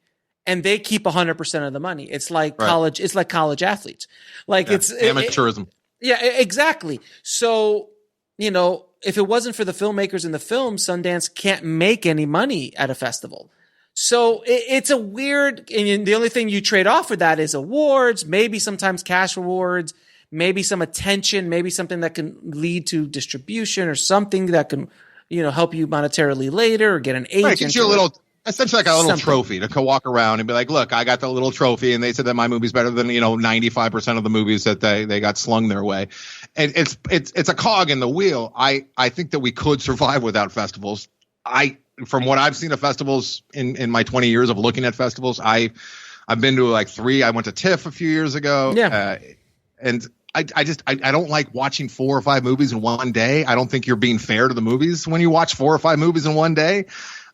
and they keep 100% of the money. It's like college. It's like college athletes. It's amateurism. Exactly. So if it wasn't for the filmmakers in the film, Sundance can't make any money at a festival. So it's a weird, and the only thing you trade off for that is awards, maybe sometimes cash rewards, maybe some attention, maybe something that can lead to distribution or something that can, help you monetarily later or get an agent. Right, gives you essentially like a little trophy to walk around and be like, look, I got the little trophy, and they said that my movie's better than 95% of the movies that they got slung their way. And it's a cog in the wheel. I think that we could survive without festivals. From what I've seen of festivals in my 20 years of looking at festivals, I've been to like 3. I went to TIFF a few years ago. Yeah. And I don't like watching 4 or 5 movies in one day. I don't think you're being fair to the movies when you watch 4 or 5 movies in one day.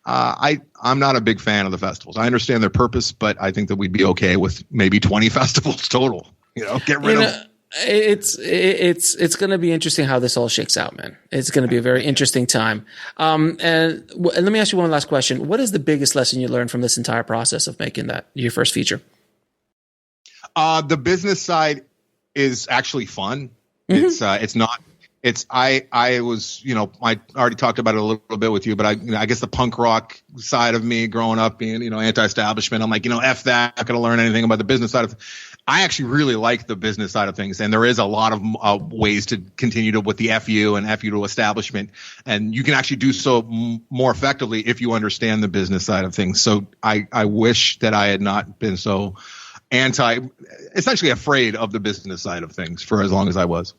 I'm not a big fan of the festivals. I understand their purpose, but I think that we'd be okay with maybe 20 festivals total. Get rid of. It's going to be interesting how this all shakes out, man. It's going to be a very interesting time. And let me ask you one last question. What is the biggest lesson you learned from this entire process of making your first feature? The business side is actually fun. Mm-hmm. I was, I already talked about it a little bit with you, but I guess the punk rock side of me growing up being, anti-establishment, I'm like, F that, I'm not going to learn anything about the business side of I actually really like the business side of things. And there is a lot of ways to continue with the FU and FU to establishment. And you can actually do so more effectively if you understand the business side of things. So I wish that I had not been so essentially afraid of the business side of things for as long as I was.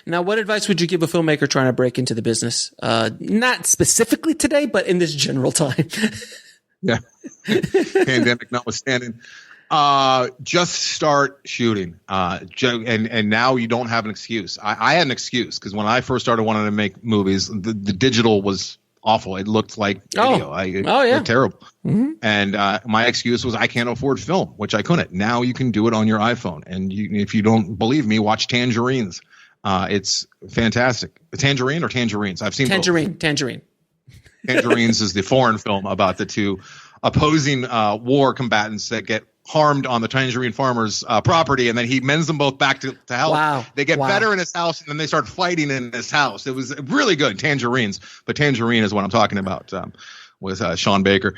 Now, what advice would you give a filmmaker trying to break into the business? Not specifically today, but in this general time. Yeah. Pandemic notwithstanding. Just start shooting. And now you don't have an excuse. I had an excuse because when I first started wanting to make movies, the digital was awful. It looked like video. It looked terrible. Mm-hmm. And my excuse was I can't afford film, which I couldn't. Now you can do it on your iPhone. And if you don't believe me, watch Tangerines. It's fantastic. Tangerine or Tangerines? I've seen Tangerine. both. Tangerines is the foreign film about the two opposing war combatants that get harmed on the Tangerine farmer's property, and then he mends them both back to health. Wow. They get better in his house, and then they start fighting in his house. It was really good, Tangerines. But Tangerine is what I'm talking about with Sean Baker.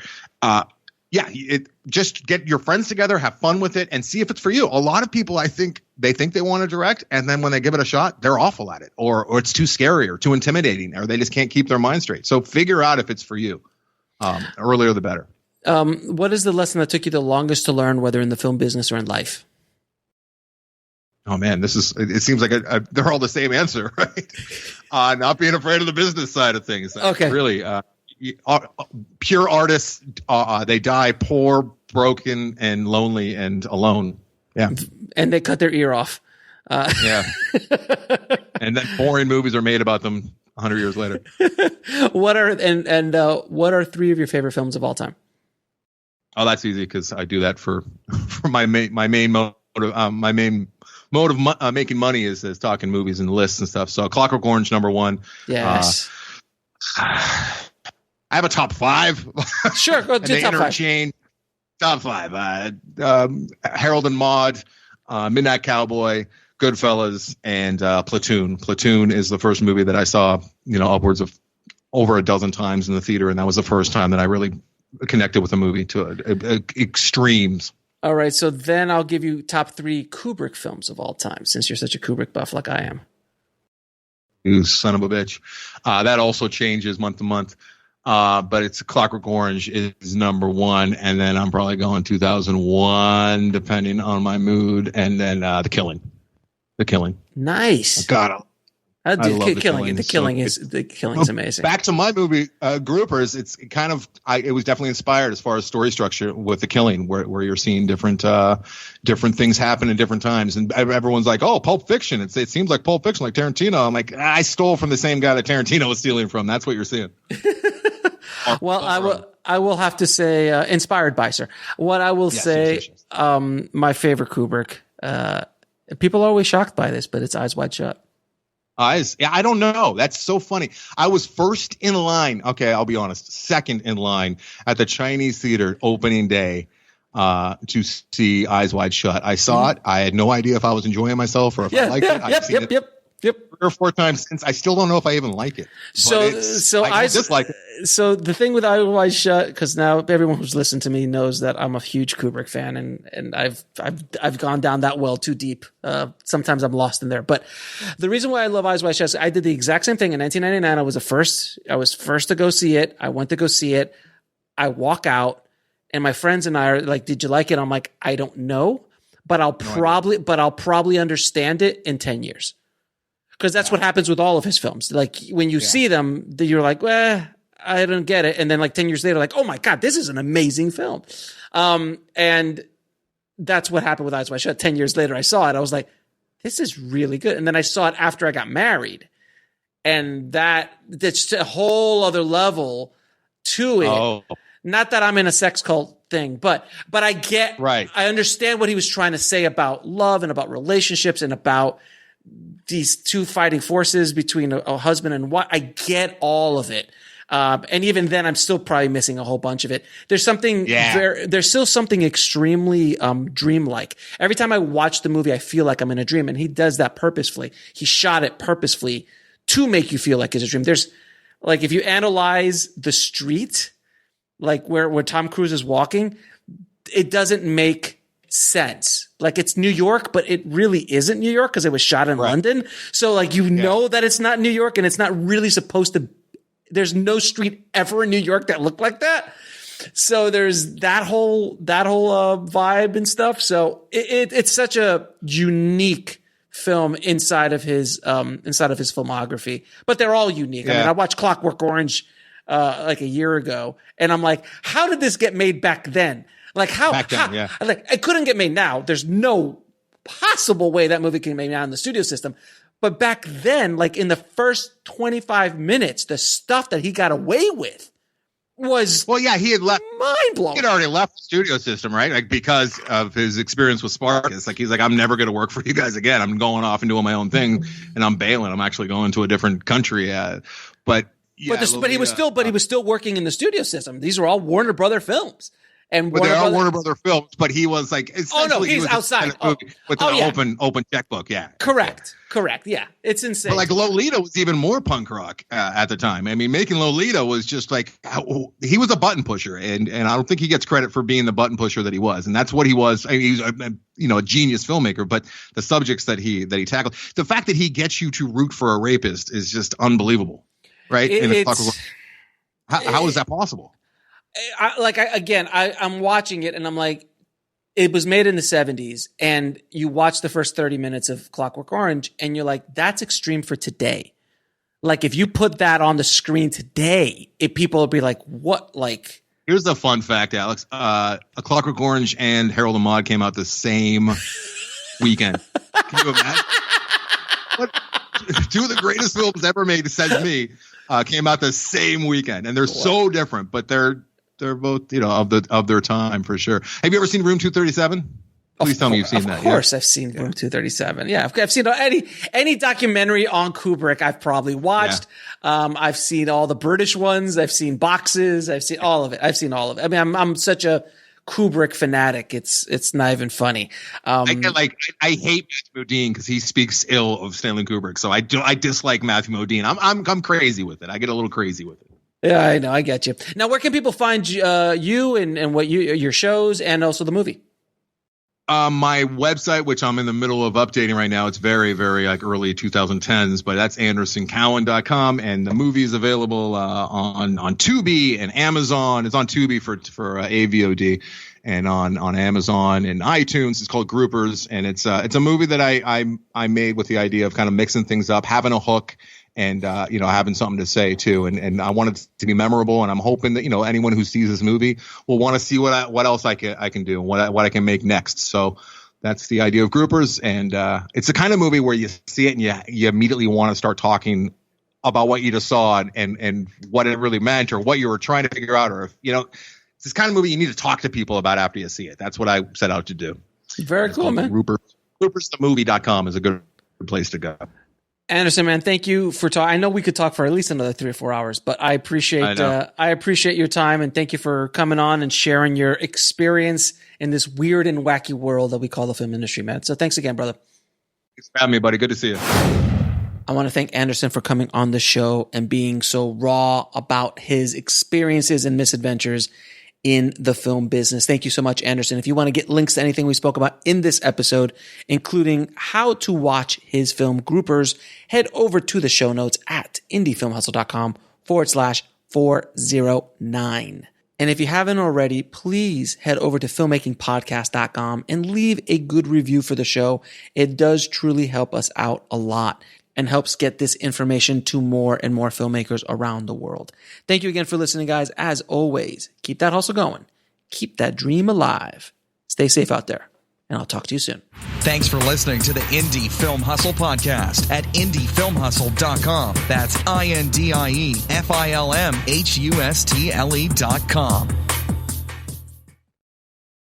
Just get your friends together, have fun with it, and see if it's for you. A lot of people, I think they want to direct, and then when they give it a shot, they're awful at it, or it's too scary or too intimidating, or they just can't keep their mind straight. So figure out if it's for you. Earlier the better. What is the lesson that took you the longest to learn, whether in the film business or in life? Oh man, it seems like they're all the same answer, right? Not being afraid of the business side of things. Okay. Really, pure artists. They die poor, broken, and lonely and alone. Yeah, and they cut their ear off. Yeah, and then boring movies are made about them 100 years later. What are three of your favorite films of all time? Oh, that's easy because I do that for my main mode of making money is talking movies and lists and stuff. So Clockwork Orange, number one. Yes. I have a top five. Sure, go to top five. Top five. Harold and Maude, Midnight Cowboy, Goodfellas, and Platoon. Platoon is the first movie that I saw, upwards of over a dozen times in the theater, and that was the first time that I really connected with a movie to extremes. All right, so then I'll give you top three Kubrick films of all time, since you're such a Kubrick buff like I am. You son of a bitch. That also changes month to month. But it's Clockwork Orange is number one, and then I'm probably going 2001, depending on my mood, and then The Killing. The Killing. Nice. God, I love The Killing. The Killing is amazing. Back to my movie, Groupers. It's kind of it was definitely inspired as far as story structure with The Killing, where you're seeing different things happen in different times, and everyone's like, "Oh, Pulp Fiction." It seems like Pulp Fiction, like Tarantino. I'm like, I stole from the same guy that Tarantino was stealing from. That's what you're seeing. Well, I will have to say, inspired by, sir. What I will say, my favorite Kubrick. People are always shocked by this, but it's Eyes Wide Shut. Eyes? Yeah, I don't know. That's so funny. I was first in line. Okay, I'll be honest. Second in line at the Chinese theater opening day to see Eyes Wide Shut. I saw it. I had no idea if I was enjoying myself or if I liked it. I've seen it 3 or 4 times since. I still don't know if I even like it. So I dislike it. So the thing with Eyes Wide Shut, because now everyone who's listened to me knows that I'm a huge Kubrick fan, and I've gone down that well too deep. Sometimes I'm lost in there. But the reason why I love Eyes Wide Shut is I did the exact same thing in 1999. I was first to go see it. I went to go see it. I walk out, and my friends and I are like, "Did you like it?" I'm like, "I don't know, but I'll probably understand it in 10 years." Because that's what happens with all of his films. Like when you see them, you're like, well, I don't get it. And then like 10 years later, like, oh my God, this is an amazing film. And that's what happened with Eyes Wide Shut. 10 years later, I saw it. I was like, this is really good. And then I saw it after I got married. And that's a whole other level to it. Oh. Not that I'm in a sex cult thing, but I get, right. I understand what he was trying to say about love and about relationships and about these two fighting forces between a husband and wife. I get all of it. And even then I'm still probably missing a whole bunch of it. There's something there's still something extremely dreamlike. Every time I watch the movie, I feel like I'm in a dream, and he does that purposefully. He shot it purposefully to make you feel like it's a dream. There's like, if you analyze the street, like where Tom Cruise is walking, it doesn't make sense. Like it's New York, but it really isn't New York because it was shot in London. So like, know that it's not New York, and it's not really supposed to. There's no street ever in New York that looked like that. So there's that whole vibe and stuff. So it's such a unique film inside of his filmography, but they're all unique. I mean, I watched Clockwork Orange like a year ago, and I'm like, how did this get made back then? Like like it couldn't get made now. There's no possible way that movie can get made now in the studio system. But back then, like in the first 25 minutes, the stuff that he got away with was he had left mind blowing. He had already left the studio system, right? Like because of his experience with Spartacus. Like he's like, I'm never going to work for you guys again. I'm going off and doing my own thing, and I'm bailing. I'm actually going to a different country. But he was still working in the studio system. These were all Warner Brother films. But they are Warner Brother films, but he was like, he's outside with an open checkbook. Yeah. Correct. Yeah. It's insane. But like Lolita was even more punk rock at the time. I mean, making Lolita was just like, he was a button pusher, and I don't think he gets credit for being the button pusher that he was. And that's what he was. I mean, he's a genius filmmaker, but the subjects that he tackled, the fact that he gets you to root for a rapist is just unbelievable. Right. How is that possible? I'm watching it and I'm like, it was made in the 70s, and you watch the first 30 minutes of Clockwork Orange and you're like, that's extreme for today. like if you put that on the screen today, people will be like, what? Like, here's a fun fact, Alex. A Clockwork Orange and Harold and Maude came out the same weekend. Can you imagine? Two of the greatest films ever made, says me, came out the same weekend, and they're so different, but they're both, you know, of their time for sure. Have you ever seen Room 237? Please tell me you've seen that. Of course, I've seen Room 237. Yeah, I've seen any documentary on Kubrick. I've probably watched. Yeah. I've seen all the British ones. I've seen Boxes. I've seen all of it. I mean, I'm such a Kubrick fanatic. It's not even funny. I hate Matthew Modine because he speaks ill of Stanley Kubrick. So I dislike Matthew Modine. I'm crazy with it. I get a little crazy with it. Yeah, I know. I get you. Now, where can people find you and what your shows and also the movie? My website, which I'm in the middle of updating right now, it's very, very like early 2010s, but that's AndersonCowen.com, and the movie is available on Tubi and Amazon. It's on Tubi for AVOD, and on Amazon and iTunes. It's called Groupers, and it's a movie that I made with the idea of kind of mixing things up, having a hook, and having something to say too, and I want it to be memorable, and I'm hoping that anyone who sees this movie will want to see what else I can do, and what I can make next. So that's the idea of Groupers, and it's the kind of movie where you see it and you immediately want to start talking about what you just saw and what it really meant or what you were trying to figure out, or if it's this kind of movie you need to talk to people about after you see it. That's what I set out to do. Very cool, man. Groupersthemovie.com is a good place to go. Anderson, man, thank you for talking. I know we could talk for at least another 3 or 4 hours, but I appreciate your time, and thank you for coming on and sharing your experience in this weird and wacky world that we call the film industry, man. So thanks again, brother. Thanks for having me, buddy. Good to see you. I want to thank Anderson for coming on the show and being so raw about his experiences and misadventures in the film business. Thank you so much, Anderson. If you want to get links to anything we spoke about in this episode, including how to watch his film Groupers, head over to the show notes at indiefilmhustle.com/409. And if you haven't already, please head over to filmmakingpodcast.com and leave a good review for the show. It does truly help us out a lot and helps get this information to more and more filmmakers around the world. Thank you again for listening, guys. As always, keep that hustle going. Keep that dream alive. Stay safe out there, and I'll talk to you soon. Thanks for listening to the Indie Film Hustle podcast at indiefilmhustle.com. That's INDIEFILMHUSTLE.com.